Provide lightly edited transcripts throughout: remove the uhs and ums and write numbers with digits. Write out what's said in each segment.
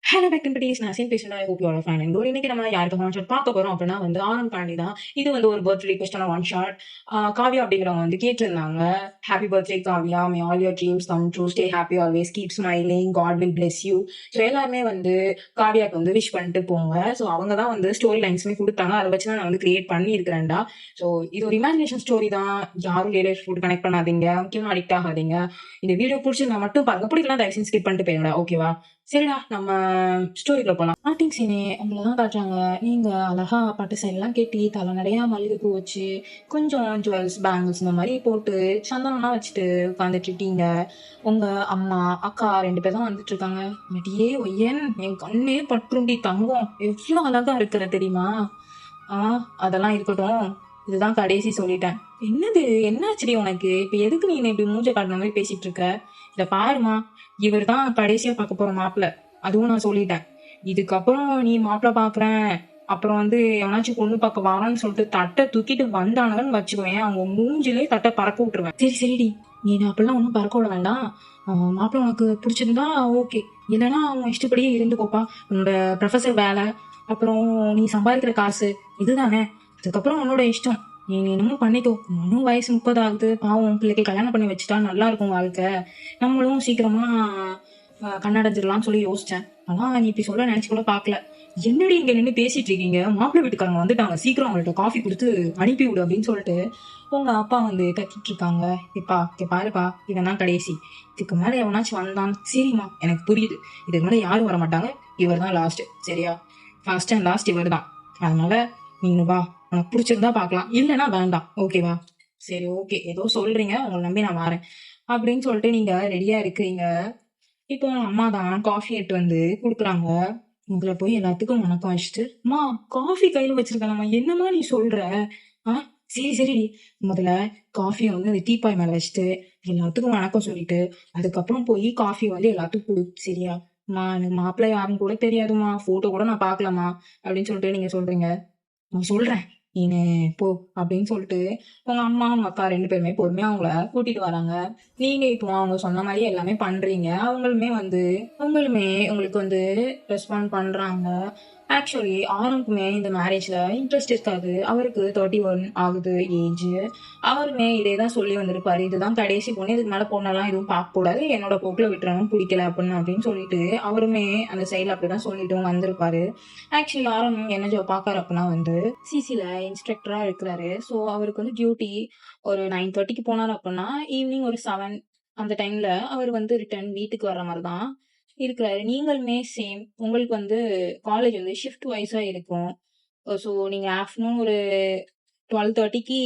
Hello back companies நான் same patient I hope you are fine and good. இன்னைக்கு நம்ம யாருக்கு ஒன் ஷாட் பார்க்க போறோம் அப்படின்னா வந்து ஆரன் பாண்டி தான். இது வந்து ஒரு பர்த்டே ரிக்வெஸ்டான ஒன் ஷாட். காவ்யா அப்படிங்கிறவங்க வந்து கேட்டிருந்தாங்க, happy birthday Kavya, may all your dreams come true, stay happy always, keep smiling, God will bless you. So எல்லாருமே வந்து காவ்யாக்கு வந்து விஷ் பண்ணிட்டு போங்க. ஸோ அவங்க தான் வந்து ஸ்டோரி லைன்ஸுமே கொடுத்தாங்க, அதை வச்சு தான் நான் வந்து கிரியேட் பண்ணி இருக்கிறேன்டா. ஸோ இது ஒரு இமேஜினேஷன் ஸ்டோரி தான். யாரும் ரியலைஸ் ஃபுட் கனெக்ட் பண்ணாதீங்க, முக்கியமாக அடிக்ட் ஆகாதீங்க. இந்த வீடியோ பிடிச்சிருந்தா மட்டும் பாருங்க, பிடிக்கலாம் தயவு செஞ்சு ஸ்கிப் பண்ணிட்டு போயிருங்க, ஓகேவா? சரிடா, நம்ம ஸ்டோரிக்குள்ள போலாம். ஸ்டார்டிங் சீனே உங்களதான் காட்டுறாங்க. நீங்க அழகா பாட்டு சைட்லாம் கட்டி தலை நிறையா மல்லிகைப்பூ வச்சு கொஞ்சம் ஜுவல்ஸ் பேங்கிள்ஸ் இந்த மாதிரி போட்டு சந்தனம்லாம் வச்சுட்டு உட்காந்துட்டு இருக்கீங்க. உங்க அம்மா அக்கா 2 பேர் தான் வந்துட்டு இருக்காங்க. மடியே ஒய்யன் என் கண்ணே பற்றுண்டி தங்கம், எவ்வளோ அழகா இருக்கிற தெரியுமா? அதெல்லாம் இருக்கட்டும், இதுதான் கடைசி சொல்லிட்டேன். என்னது என்னாச்சுடி உனக்கு இப்ப? எதுக்கு நீ இப்படி மூஞ்ச காட்டுன மாதிரி பேசிட்டு இருக்க? இத பாருமா, இவர் தான் கடைசியா பார்க்க போற மாப்பிள்ள, அதுவும் நான் சொல்லிட்டேன். இதுக்கப்புறம் நீ மாப்பிள்ள பாக்குறேன், அப்புறம் வந்து எவனாச்சும் பொண்ணு பார்க்க வரான்னு சொல்லிட்டு தட்டை தூக்கிட்டு வந்தானுங்கன்னு வச்சுக்குவேன், அவங்க மூஞ்சிலே தட்டை பறக்க விட்டுருவேன். சரி சரிடி, நீ அப்படிலாம் ஒன்றும் பறக்க விட வேண்டாம். மாப்பிள்ள உனக்கு பிடிச்சிருந்தா ஓகே, இல்லைன்னா அவன் இஷ்டப்படியே இருந்துக்கோப்பா. உன்னோட ப்ரொஃபஸர் வேலை, அப்புறம் நீ சம்பாதிக்கிற காசு இதுதானே. அதுக்கப்புறம் உன்னோட இஷ்டம், நீ என்னமோ பண்ணிக்கோ. இன்னும் வயசு 30 ஆகுது, பாவம் பிள்ளைக்கு கல்யாணம் பண்ணி வச்சுட்டா நல்லா இருக்கும் வாழ்க்கை. நம்மளும் சீக்கிரமா கண்ணடைஞ்சிடலாம்னு சொல்லி யோசிச்சேன். ஆனா நீ இப்படி சொல்ல நினைச்சு கூட பாக்கல. என்னடி இங்க நின்று பேசிட்டு இருக்கீங்க? மாப்பிள்ளை வீட்டுக்காரங்க வந்துட்டாங்க, சீக்கிரம் அவங்கள்ட்ட காஃபி கொடுத்து அனுப்பி விடு அப்படின்னு சொல்லிட்டு உங்க அப்பா வந்து கத்திட்டு இருக்காங்க. இப்பா இங்க பாருப்பா, இவன் தான் கடைசி. இதுக்கு மேல எவனாச்சும் வந்தான், சரிம்மா எனக்கு புரியுது, இதுக்கு மேல யாரும் வர மாட்டாங்க, இவர் தான் லாஸ்ட், சரியா? ஃபர்ஸ்ட் அண்ட் லாஸ்ட் இவர் தான். அதனால நீங்க வா, உனக்கு பிடிச்சிருந்தா பாக்கலாம், இல்லைன்னா வேண்டாம், ஓகேவா? சரி ஓகே, ஏதோ சொல்றீங்க, உங்களை நம்பி நான் வரேன் அப்படின்னு சொல்லிட்டு நீங்க ரெடியா இருக்கிறீங்க. இப்போ அம்மா தான் காஃபி எடுத்து வந்து குடுக்குறாங்க. உங்களை போய் எல்லாத்துக்கும் வணக்கம் வச்சுட்டு, அம்மா காஃபி கையில வச்சிருக்கேன், என்னம்மா நீ சொல்ற? ஆ சரி சரிடி, முதல்ல காஃபியை வந்து அந்த டீப்பாய் மேல வச்சுட்டு எல்லாத்துக்கும் வணக்கம் சொல்லிட்டு அதுக்கப்புறம் போய் காஃபி வந்து எல்லாத்துக்கும் கொடு, சரியா? அம்மா எனக்கு மாப்பிள்ளை யாருன்னு கூட தெரியாதுமா, போட்டோ கூட நான் பார்க்கலாமா அப்படின்னு சொல்லிட்டு நீங்க சொல்றீங்க. நான் சொல்றேன், நீனு போ அப்படின்னு சொல்லிட்டு உங்க அம்மா உங்க அக்கா 2 பேருமே பொறுமையா அவங்கள கூட்டிட்டு வராங்க. நீங்க இப்போ அவங்க சொன்ன மாதிரி எல்லாமே பண்றீங்க. அவங்களுமே உங்களுக்கு வந்து ரெஸ்பாண்ட் பண்றாங்க. ஆக்சுவலி ஆரம்புமே இந்த மேரேஜ்ல இன்ட்ரெஸ்ட் இருக்காது. அவருக்கு 31 ஆகுது ஏஜ். அவருமே இதேதான் சொல்லி வந்திருப்பாரு, இதுதான் கடைசி பொண்ணு, இதுக்கு மேல பொண்ணெல்லாம் எதுவும் பார்க்க கூடாது, என்னோட போக்குல விட்டுறணும், பிடிக்கல அப்படின்னு சொல்லிட்டு அவருமே அந்த சைட்ல அப்படிதான் சொல்லிட்டு வந்திருப்பாரு. ஆக்சுவலி ஆரம் என்ன ஜாப் பார்க்கறாரு அப்படின்னா வந்து சிசில இன்ஸ்ட்ரக்டரா இருக்கிறாரு. ஸோ அவருக்கு வந்து டியூட்டி ஒரு 9:30க்கு போனார் அப்படின்னா ஈவினிங் ஒரு 7 அந்த டைம்ல அவர் வந்து ரிட்டர்ன் வீட்டுக்கு வர்ற மாதிரி தான் இருக்கிறாரு. நீங்களுமே சேம், உங்களுக்கு வந்து காலேஜ் வந்து ஷிஃப்ட் வைஸா இருக்கும். ஸோ நீங்க ஆஃப்டர்நூன் ஒரு 12:30க்கு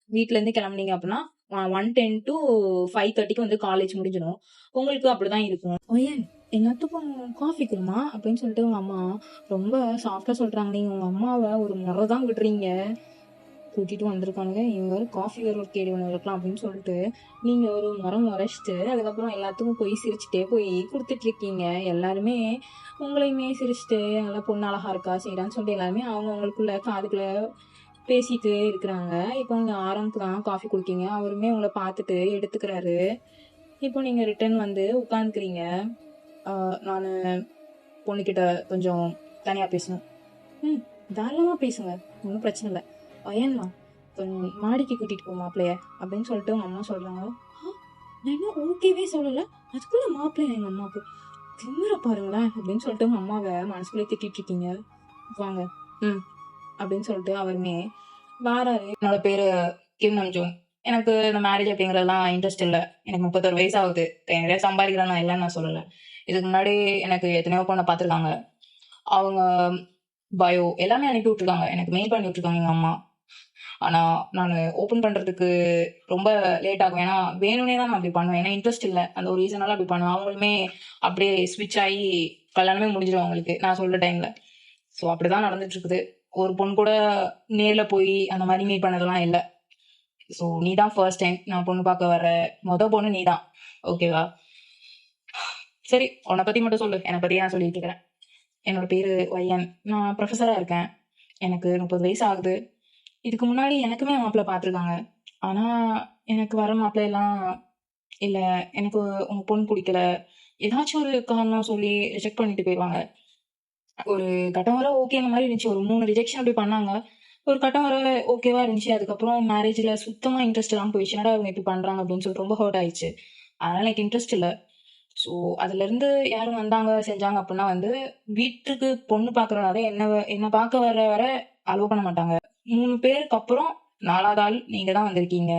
வீட்ல இருந்து கிளம்புனீங்க அப்படின்னா 1:10 to 5:30க்கு வந்து காலேஜ் முடிஞ்சிடும். உங்களுக்கு அப்படிதான் இருக்கும். ஓயன் எல்லாத்துக்கும் காஃபி கொடுமா அப்படின்னு சொல்லிட்டு உங்க அம்மா ரொம்ப சாஃப்டா சொல்றாங்க. நீங்க உங்க அம்மாவை ஒரு முறை தான் விடுறீங்க, கூட்டிட்டு வந்திருக்காங்க, இவங்க வேற காஃபி வேற ஒரு கேடு ஒன்று இருக்கலாம் அப்படின்னு சொல்லிட்டு நீங்க ஒரு முறைச்சிட்டு அதுக்கப்புறம் எல்லாத்துக்கும் போய் சிரிச்சுட்டே போய் கொடுத்துட்டு இருக்கீங்க. எல்லாருமே உங்களையுமே சிரிச்சுட்டு நல்லா பொண்ணு அழகா இருக்கா செய்யறான்னு சொல்லிட்டு எல்லாருமே அவங்க அவங்களுக்குள்ள காதுக்குள்ள பேசிட்டு இருக்கிறாங்க. இப்போ நீங்க ஆரம்புக்கு தான் காஃபி குடிக்கீங்க, அவருமே உங்களை பார்த்துட்டு எடுத்துக்கிறாரு. இப்போ நீங்க ரிட்டர்ன் வந்து உட்காந்துக்கிறீங்க. நான் பொண்ணுக்கிட்ட கொஞ்சம் தனியா பேசணும். தாராளமா பேசுங்க, ஒன்றும் பிரச்சனை இல்லை. ஏன்னா கொஞ்சம் மாடிக்கு கூட்டிட்டு போ மாப்பிள்ளைய அப்படின்னு சொல்லிட்டு உங்க அம்மா சொல்றாங்க. நான் இன்னும் ஓகேவே சொல்லல, அதுக்குள்ள மாப்பிள்ளைய எங்க அம்மாவுக்கு திமிர பாருங்களேன் அப்படின்னு சொல்லிட்டு உங்க அம்மாவை மனசுக்குள்ளே திட்டிட்டு இருக்கீங்க. வாங்க அப்படின்னு சொல்லிட்டு அவருமே வாராரு. என்னோட பேரு கிம் நம்ஜூன். எனக்கு இந்த மேரேஜ் அப்படிங்கறதெல்லாம் இன்ட்ரெஸ்ட் இல்லை. எனக்கு 31 வயசு ஆகுது, நிறைய சம்பாதிக்கிறேன், நான் இல்லைன்னு நான் சொல்லலை. இதுக்கு முன்னாடி எனக்கு எத்தனையோ பொண்ணை பார்த்துருக்காங்க. அவங்க பயோ எல்லாமே அனுப்பி விட்டுருக்காங்க, எனக்கு மெயில் பண்ணி விட்டுருக்காங்க எங்க அம்மா. ஆனா நான் ஓப்பன் பண்றதுக்கு ரொம்ப லேட் ஆகும், ஏன்னா வேணும்னே தான் நான் அப்படி பண்ணுவேன், ஏன்னா இன்ட்ரெஸ்ட் இல்லை, அந்த ஒரு ரீசனால அப்படி பண்ணுவேன். அவங்களுமே அப்படியே ஸ்விட்ச் ஆகி கல்யாணமே முடிஞ்சிடும் அவங்களுக்கு நான் சொல்ற டைம்ல. ஸோ அப்படிதான் நடந்துட்டு இருக்குது. ஒரு பொண்ணு கூட நேர்ல போய் அந்த மாதிரி மீட் பண்ணதெல்லாம் இல்லை. ஸோ நீ தான் ஃபர்ஸ்ட் டைம் நான் பொண்ணு பார்க்க வர பொண்ணு நீ தான், ஓகேவா? சரி, உன்னை பத்தி மட்டும் சொல்லு, என்னை பத்தி நான் சொல்லிட்டு இருக்கிறேன். என்னோட பேரு வையன், நான் ப்ரொஃபஸரா இருக்கேன். எனக்கு 30 வயசு ஆகுது. இதுக்கு முன்னாடி எனக்குமே மாப்பிள்ளை பார்த்துருக்காங்க. ஆனா எனக்கு வர மாப்பிள்ளை எல்லாம் இல்ல, எனக்கு உங்க பொண்ணு பிடிக்கல, ஏதாச்சும் ஒரு காரணம் சொல்லி ரிஜெக்ட் பண்ணிட்டு போயிருவாங்க. ஒரு கட்டம் வர ஓகே அந்த மாரி இருந்துச்சு. ஒரு 3 ரிஜெக்ஷன் அப்படி பண்ணாங்க. ஒரு கட்டம் வர ஓகேவா இருந்துச்சு. அதுக்கப்புறம் மேரேஜ்ல சுத்தமா இன்ட்ரெஸ்ட் இல்லாம போயிடுச்சு. என்னடா இவங்க இப்படி பண்றாங்க அப்படின்னு சொல்லிட்டு ரொம்ப ஹர்ட் ஆயிடுச்சு. அதனால எனக்கு இன்ட்ரெஸ்ட் இல்ல. ஸோ அதுலருந்து யாரும் வந்தாங்க, செஞ்சாங்க அப்படின்னா வந்து வீட்டுக்கு பொண்ணு பார்க்குறனால என்ன பார்க்க வர வர அலோவ் பண்ண மாட்டாங்க. 3 பேருக்கு அப்புறம் 4வது ஆள் நீங்க தான் வந்திருக்கீங்க.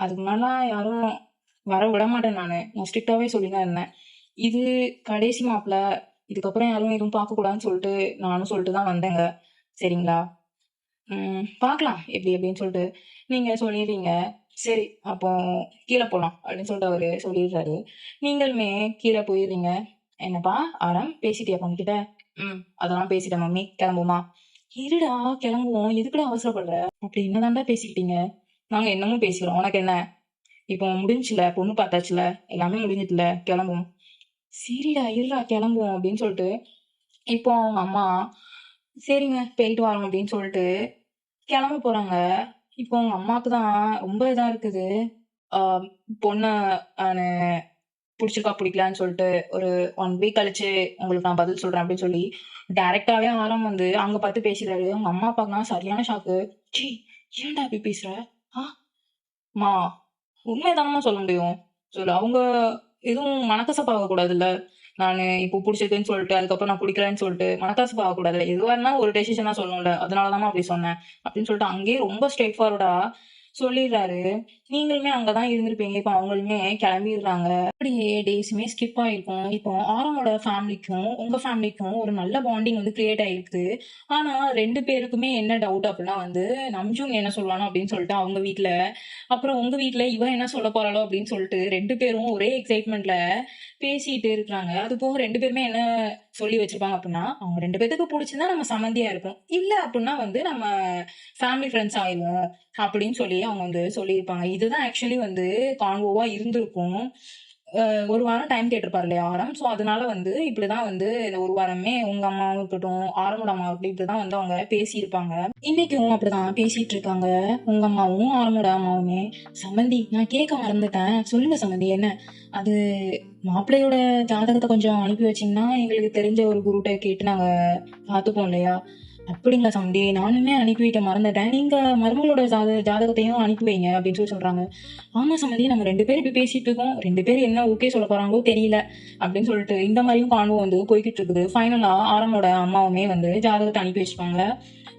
அதுக்கு முன்னாடிலாம் யாரும் வர விட மாட்டேன் நானு. நான் ஸ்ட்ரிக்ட்டாவே சொல்லி தான் இருந்தேன். இது கடைசி மாப்பிள. இதுக்கப்புறம் யாரும் எதுவும் பார்க்கக்கூடாதுன்னு சொல்லிட்டு நானும் சொல்லிட்டு தான் வந்தேங்க. சரிங்களா? பார்க்கலாம் எப்படி அப்படின்னு சொல்லிட்டு நீங்க சொல்லிடுறீங்க. சரி அப்போ கீழ போலாம் அப்படின்னு சொல்லிட்டு அவரு சொல்லிடுறாரு. நீங்களுமே கீழ போயிடுறீங்க. என்னப்பா ஆரம் பேசிட்டியா பொண்ணுகிட்ட? அதெல்லாம் பேசிட்டேன் மம்மி. கிளம்புவோமா? இருடா கிளம்புவோம். எதுக்குடா அவசரப்படுற? அப்படி என்னதான்டா பேசிக்கிட்டீங்க? நாங்க என்னமோ பேசிக்கிறோம். உனக்கு என்ன? இப்போ முடிஞ்சுல, பொண்ணு பார்த்தாச்சுல, எல்லாமே முடிஞ்சுதுல, கிளம்புவோம். சரிடா, இருடா கிளம்புவோம் அப்படின்னு சொல்லிட்டு, இப்போ அவங்க அம்மா, சரிங்க போயிட்டு வரோம் அப்படின்னு சொல்லிட்டு கிளம்ப போறாங்க. இப்போ அவங்க அம்மாக்கு தான் ரொம்ப இதா இருக்குது. ஆ பொண்ண நானு புடிச்சிருக்கா, புடிக்கலான்னு சொல்லிட்டு ஒரு 1 வீக் கழிச்சு உங்களுக்கு நான் பதில் சொல்றேன் அப்படின்னு சொல்லி, டைரக்ட்டாவே ஆரம் வந்து அங்க பார்த்து பேசுறாரு. அவங்க அம்மா அப்பாக்குலாம் சரியான ஷாக்கு. ச்சீ! ஏன்டா இப்படி பேசுற? ஆ மா உண்மைய தானம்மா சொல்ல முடியும். சொல்லு. அவங்க எதுவும் மனக்கசப்பு ஆகக்கூடாதுல்ல. நானு இப்போ புடிச்சிருக்குன்னு சொல்லிட்டு, அதுக்கப்புறம் நான் புடிக்கலன்னு சொல்லிட்டு மனக்கசப்பு ஆகக்கூடாதுல்ல. எதுவா இருந்தாலும் ஒரு டெசிஷனா சொல்லணும்ல. அதனால தாம்மா அப்படி சொன்னேன். அப்படின்னு சொல்லிட்டு அங்கேயே ரொம்ப ஸ்ட்ரெய்ட் ஃபார்வர்டா சொல்லிடுறாரு. நீங்களுமே அங்க தான் இருந்திருப்பீங்க. இப்ப அவங்களுமே கிளம்பிடுறாங்க. அப்படியே டேஸுமே ஸ்கிப் ஆயிருக்கும். இப்போ ஆரமோட ஃபேமிலிக்கும், உங்க ஃபேமிலிக்கும் ஒரு நல்ல பாண்டிங் வந்து கிரியேட் ஆயிருக்கு. ஆனா 2 பேருக்குமே என்ன டவுட் அப்படின்னா வந்து, நம்ஜூன் என்ன சொல்லுவானோ அப்படின்னு சொல்லிட்டு அவங்க வீட்ல, அப்புறம் உங்க வீட்ல இவ என்ன சொல்லப் போறாளோ அப்படின்னு சொல்லிட்டு 2 பேரும் ஒரே எக்ஸைட்மென்ட்ல பேசிட்டு இருக்காங்க. அதுபோக 2 பேருமே என்ன சொல்லி வச்சிருப்பாங்க அப்படின்னா, அவங்க 2 பேத்துக்கு புடிச்சிருந்தா நம்ம சம்மந்தியா இருப்போம். இல்ல அப்படின்னா வந்து நம்ம ஃபேமிலி ஃப்ரெண்ட்ஸ் ஆயிருவோம். அப்படின்னு சொல்லி அவங்க வந்து சொல்லியிருப்பாங்க. இதுதான் ஆக்சுவலி வந்து கான்வோவா இருந்திருக்கும். அ 1 வாரம் டைம் கேட்டிருப்பாரு இல்லையா ஆரம். ஸோ அதனால வந்து இப்படிதான் வந்து இந்த 1 வாரமே உங்க அம்மாவும் இருக்கட்டும், ஆரமோட அம்மா இருக்கட்டும் இப்படிதான் வந்து அவங்க பேசியிருப்பாங்க. இன்னைக்கும் அப்படிதான் பேசிட்டு இருக்காங்க. உங்க அம்மாவும், ஆரமோட அம்மாவுமே. சம்மந்தி நான் கேட்க மறந்துட்டேன். சொல்லுங்க சம்மந்தி என்ன? அது மாப்பிள்ளையோட ஜாதகத்த கொஞ்சம் அனுப்பி வச்சீங்கன்னா, எங்களுக்கு தெரிஞ்ச ஒரு குருட்ட கேட்டு நாங்க பார்த்துப்போம் இல்லையா? அப்படிங்களா சம்மந்தி? நானுமே அனுப்பி வைக்க மறந்துட்டேன். நீங்க மருமகளோட ஜாதகத்தையும் அனுப்பி வைங்க அப்படின்னு சொல்லி சொல்றாங்க. ஆமா சம்மந்தி நம்ம 2 பேரும் இப்படி பேசிட்டு இருக்கோம். 2 பேரும் என்ன ஓகே சொல்ல போறாங்களோ தெரியல. அப்படின்னு சொல்லிட்டு இந்த மாரியும் கான்வோ வந்து போய்க்கிட்டு இருக்குது. ஃபைனலா ஆரமோட அம்மாவுமே வந்து ஜாதகத்த அனுப்பி வச்சுட்டாங்க.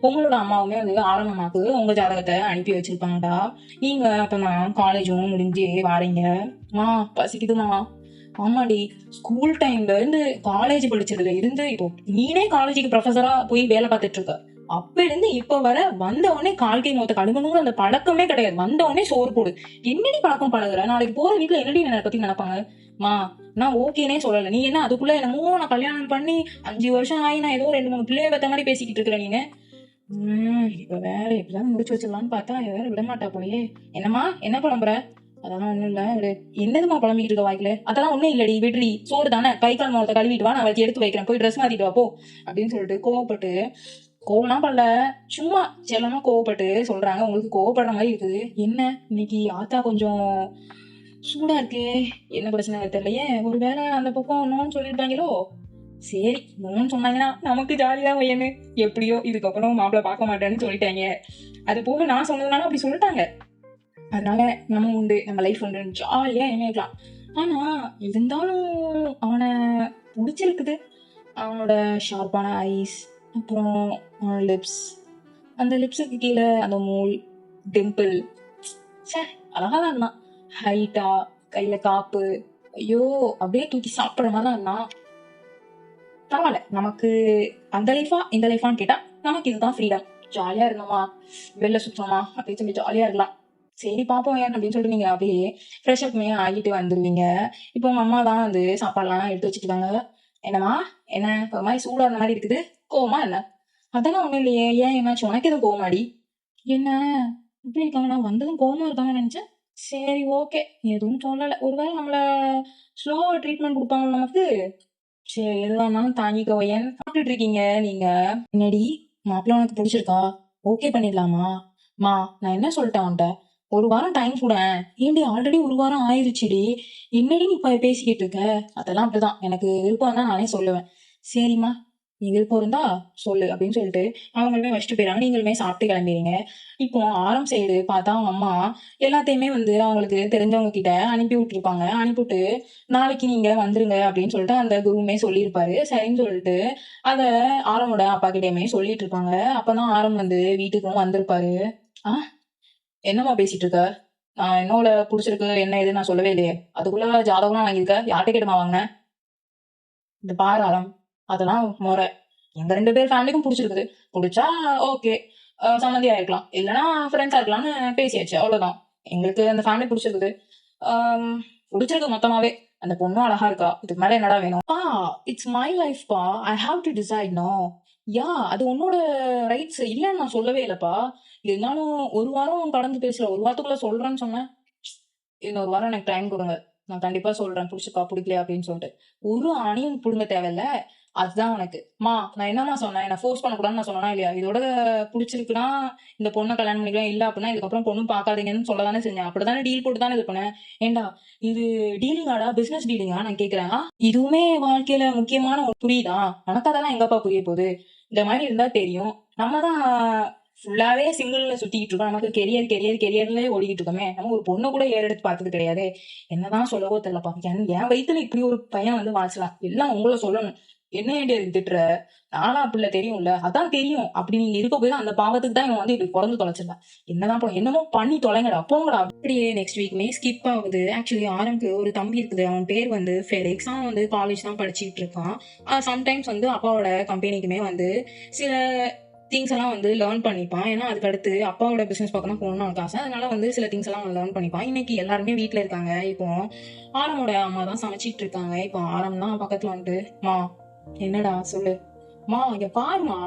உங்களோட அம்மாவுமே வந்து ஆரம் அம்மாவுக்கு உங்க ஜாதகத்த அனுப்பி வச்சிருப்பாங்கடா. நீங்க அப்பதான் காலேஜும் முடிஞ்சு வாரீங்க. மா பசிக்குதுமா. ஆமாடி. ஸ்கூல் டைம்ல இருந்து காலேஜ் படிச்சதுல இருந்து இப்போ நீனே காலேஜுக்கு ப்ரொஃபஸரா போய் வேலை பார்த்துட்டு இருக்க. அப்ப இருந்து இப்ப வர வந்த உடனே கால் கை மொத்த கழுவணுங்கிற அந்த பழக்கமே கிடையாது. வந்த உடனே சோறு போடு. என்னடி பழக்கம் பழகுற? நாளைக்கு போற வீட்ல என்னடி என்னை பத்தி நினைப்பாங்க? மா நான் ஓகேனே சொல்லல. நீ என்ன அதுக்குள்ள என்னமோ நான் கல்யாணம் பண்ணி 5 வருஷம் ஆகி நான் ஏதோ 2, 3 பிள்ளைய பெத்த மாதிரி பேசிக்கிட்டு இருக்கிற நீங்க. இப்ப வேற எப்படியாவது முடிச்சு வச்சிடலாம்னு பார்த்தா இவ வேற விடமாட்டா போலயே. என்னம்மா என்ன புலம்புற? அதெல்லாம் ஒண்ணும் இல்ல. என்னதும்மா புலம்பிக்கிட்டு இருக்க வாய்க்குல? அதெல்லாம் ஒண்ணும் இல்லடி விடுடி. சோறு தானே கை கால் முகத்தை கழுவிட்டு வா நான் வச்சு எடுத்து வைக்கிறேன். போய் ட்ரெஸ் மாத்திட்டு வா போ. அப்படின்னு சொல்லிட்டு கோவப்பட்டு கோவம்லாம் பண்ணல. சும்மா செல்லமா கோவப்பட்டு சொல்றாங்க. உங்களுக்கு கோவப்படுற மாதிரி இருக்குது. என்ன இன்னைக்கு ஆத்தா கொஞ்சம் சூடா இருக்கே. என்ன பிரச்சனை தெரியலையே. ஒருவேளை அந்த பக்கம் நோன்னு சொல்லிருப்பாங்களோ? சரி நோன்னு சொன்னாங்கன்னா நமக்கு ஜாலிதான் பையனு. எப்படியோ இதுக்கப்புறம் மாப்பிள்ள பார்க்க மாட்டேன்னு சொல்லிட்டாங்க. அது போக நான் சொன்னதுனால அப்படி சொல்லிட்டாங்க. அதனால நம்ம உண்டு நம்ம லைஃப் உண்டு ஜாலியா இணையலாம். ஆனா இருந்தாலும் அவனை பிடிச்சிருக்குது. அவனோட ஷார்ப்பான ஐஸ், அப்புறம் அவனோட லிப்ஸ், அந்த லிப்ஸுக்கு கீழே அந்த மூல், டிம்பிள், ச்சே அழகா தான் இருந்தான். ஹைட்டா, கையில காப்பு, ஐயோ அப்படியே தூக்கி சாப்பிடுற மாதிரி தான் இருந்தான். பரவாயில்ல நமக்கு அந்த லைஃபா இந்த லைஃபான்னு கேட்டா நமக்கு இதுதான் ஃப்ரீடம். ஜாலியா இருந்தோமா, வெளில சுத்தணுமா அப்படின்னு சொல்லி ஜாலியா இருக்கலாம். சரி பாப்போம் ஏன் அப்படின்னு சொல்லிட்டு நீங்க அப்படியே ஃப்ரெஷ் அப்மே ஆகிட்டு வந்துருவீங்க. இப்போ உங்க அம்மா தான் வந்து சாப்பாடுலாம் எடுத்து வச்சுக்கிட்டாங்க. என்னம்மா என்ன ஒரு மாதிரி சூடா இருந்த மாதிரி இருக்குது, கோவமா என்ன? அதெல்லாம் ஒண்ணும் இல்லையே. ஏன் என்னாச்சு உனக்கு எதுவும் கோவமாடி? என்ன இப்படி இருக்காங்க? நான் வந்ததும் கோவமா இருக்காங்கன்னு நினைச்சேன். சரி ஓகே எதுவும் சொல்லல. ஒருவேளை நம்மள ஸ்லோவா ட்ரீட்மெண்ட் கொடுப்பாங்க நமக்கு. சரி எதுவா இருந்தாலும் தாங்கிக்கோ. ஏன் சாப்பிட்டுட்டு இருக்கீங்க நீங்க? என்னடி மாப்பிள்ள உனக்கு பிடிச்சிருக்கா? ஓகே பண்ணிடலாமா? மா நான் என்ன சொல்லிட்டேன் உன்கிட்ட? ஒரு வாரம் டைம் கூட. ஏன்டி ஆல்ரெடி ஒரு வாரம் ஆயிருச்சுடி. என்னடி நீ இப்ப பேசிக்கிட்டு இருக்க? அதெல்லாம் அப்படிதான். எனக்கு விருப்பம் தான் நானே சொல்லுவேன். சரிம்மா, நீ விருப்பம் இருந்தா சொல்லு அப்படின்னு சொல்லிட்டு அவங்களுமே வச்சுட்டு போயிடறாங்க. நீங்களுமே சாப்பிட்டு கிளம்பிடுங்க. இப்போ ஆரம் சைடு பார்த்தா அவங்க அம்மா எல்லாத்தையுமே வந்து அவங்களுக்கு தெரிஞ்சவங்க கிட்ட அனுப்பி விட்டுருப்பாங்க. அனுப்பிவிட்டு நாளைக்கு நீங்க வந்துருங்க அப்படின்னு சொல்லிட்டு அந்த குருவுமே சொல்லியிருப்பாரு. சரின்னு சொல்லிட்டு அத ஆரமோட அப்பா கிட்டயுமே சொல்லிட்டு இருப்பாங்க. அப்பதான் ஆரம் வந்து வீட்டுக்கும் வந்திருப்பாரு. ஆ, என்னம்மா பேசிட்டு இருக்க? நான் என்னோட புடிச்சிருக்கு என்ன ஏதுன்னு நான் சொல்லவே இல்லையே. அதுக்குள்ள ஜாதகம்லாம் வாங்கியிருக்க? யார்கிட்ட கேட்டும்மா வாங்குன? இந்த பாரு ஆரம், அதெல்லாம் மொற. எங்க 2 பேர் ஃபேமிலிக்கும் புடிச்சிருக்குது. புடிச்சா ஓகே. சம்மந்தியா இருக்கலாம். இல்லன்னா ஃப்ரெண்ட்ஸா இருக்கலாம்னு பேசியாச்சு. அவ்வளவுதான். எங்களுக்கு அந்த ஃபேமிலி புடிச்சிருக்குது. ஆம், புடிச்சிருக்கு மொத்தமாவே. அந்த பொண்ணும் அழகா இருக்கா. இதுக்கு மேல என்னடா வேணும்? இட்ஸ் மை லைஃப் பா. I have to decide no. அது உன்னோட ரைட்ஸ். இல்லன்னு நான் சொல்லவே இல்லப்பா. இருந்தாலும் ஒரு வாரம் கடந்து பேசல. ஒரு வாரத்துக்குள்ள சொல்றேன்னு சொன்னேன். இன்னொரு வாரம் எனக்கு டைம் கொடுங்க. நான் கண்டிப்பா சொல்றேன். புடிச்சிருக்கா, புடிக்கலையா அப்படின்னு சொல்லிட்டு. ஒரு ஆணியும் புடுங்க தேவையில்ல. அதுதான் உனக்கு. நான் என்னம்மா சொன்னேன்? என்ன ஃபோர்ஸ் பண்ணக்கூடாதுன்னு நான் சொன்னேனா இல்லையா? இதோட புடிச்சிருக்குன்னா இந்த பொண்ண கல்யாணம் பண்ணிக்கலாம். இல்ல அப்படின்னா இதுக்கப்புறம் பொண்ணும் பார்க்காதீங்கன்னு சொல்லதானே செஞ்சேன். அப்படித்தானே டீல் போட்டு தானே இது பண்ணேன். ஏன்டா இது டீலிங்காடா? பிசினஸ் டீலிங்கா? நான் கேட்கிறேன். இதுவுமே வாழ்க்கையில முக்கியமான புரியுதா? உனக்கு அதெல்லாம் எங்கப்பா புரிய போகுது? இந்த மாதிரி இருந்தா தெரியும். நம்ம தான் ஃபுல்லாவே சிங்கிள்ல சுத்திக்கிட்டு இருக்கோம். நமக்கு கெரியர்லயே ஓடிக்கிட்டு இருக்கோமே. நம்ம ஒரு பொண்ணு கூட ஏறெடுத்து பார்த்தது கிடையாதே. என்னதான் சொல்லவோ தெரியலப்பா. என் வயித்துல இப்படி ஒரு பையன் வந்து வாசலாம். எல்லாம் உங்கள சொல்லணும். என்ன ஏன்டி அதுக்கு திட்டுற? நானா பிள்ளை தெரியும்ல. அதான் தெரியும். அப்படி நீங்க இருக்க போய் அந்த பாவத்துக்கு தான் இவன் வந்து இப்படி பொறந்து தொலைச்சிருக்கான். என்னதான் என்னமோ பண்ணி தொலைங்கடா, போங்கடா. அப்படியே நெக்ஸ்ட் வீக்மே ஸ்கிப் ஆகுது. ஆக்சுவலி ஆரம்புக்கு ஒரு தம்பி இருக்குது. அவன் பேர் வந்து ஃபெலிக்ஸ். அவன் வந்து காலேஜ் தான் படிச்சுட்டு இருக்கான். சம்டைம்ஸ் வந்து அப்பாவோட கம்பெனிக்குமே வந்து சில திங்ஸ் எல்லாம் வந்து லேர்ன் பண்ணிப்பான். ஏன்னா அதுக்கு அடுத்து அப்பாவோட பிசினஸ் பார்க்கணும் போகணும்னு அவனுக்கு ஆசை. அதனால வந்து சில திங்ஸ் எல்லாம் அவன் லேர்ன் பண்ணிப்பான். இன்னைக்கு எல்லாருமே வீட்ல இருக்காங்க. இப்போ ஆரமோட அம்மா தான் சமைச்சிட்டு இருக்காங்க. இப்போ ஆரம் தான் பக்கத்துல வந்துட்டு, மா என்னடா சொல்லு. இங்க பாருமா.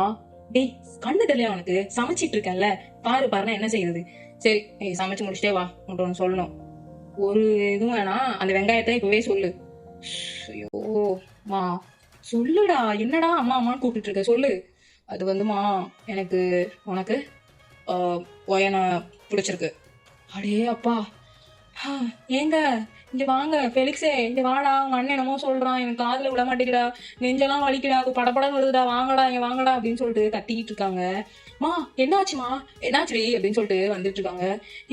டேய், கண்ணு தெரியல உனக்கு? சமைச்சிட்டு இருக்கேன்ல, பாரு பாருன்னா என்ன செய்யுது? சரி, நீ சமைச்சு முடிச்சிட்டே வா, உன்கிட்ட ஒண்ணு சொல்லணும். ஒரு இதுவும் வேணாம், அந்த வெங்காயத்தை இப்பவே சொல்லு. ஐயோ மா, சொல்லுடா. என்னடா அம்மா அம்மான்னு கூப்பிட்டு இருக்க, சொல்லு. அது வந்துமா, எனக்கு உனக்கு ஒயனை பிடிச்சிருக்கு. அடே அப்பா. ஏங்க இங்க வாங்க, பெலிக்ஸே இங்க வாடா. உங்க அண்ணன் என்னமோ சொல்றான், எனக்கு காதுல விட மாட்டேங்குடா, நெஞ்செல்லாம் வலிக்குடா, படப்படம் வருதுடா, வாங்கடா இங்க வாங்கடா அப்படின்னு சொல்லிட்டு கத்திக்கிட்டு இருக்காங்க. என்னாச்சுமா, என்னாச்சுடி அப்படின்னு சொல்லிட்டு வந்துட்டு இருக்காங்க.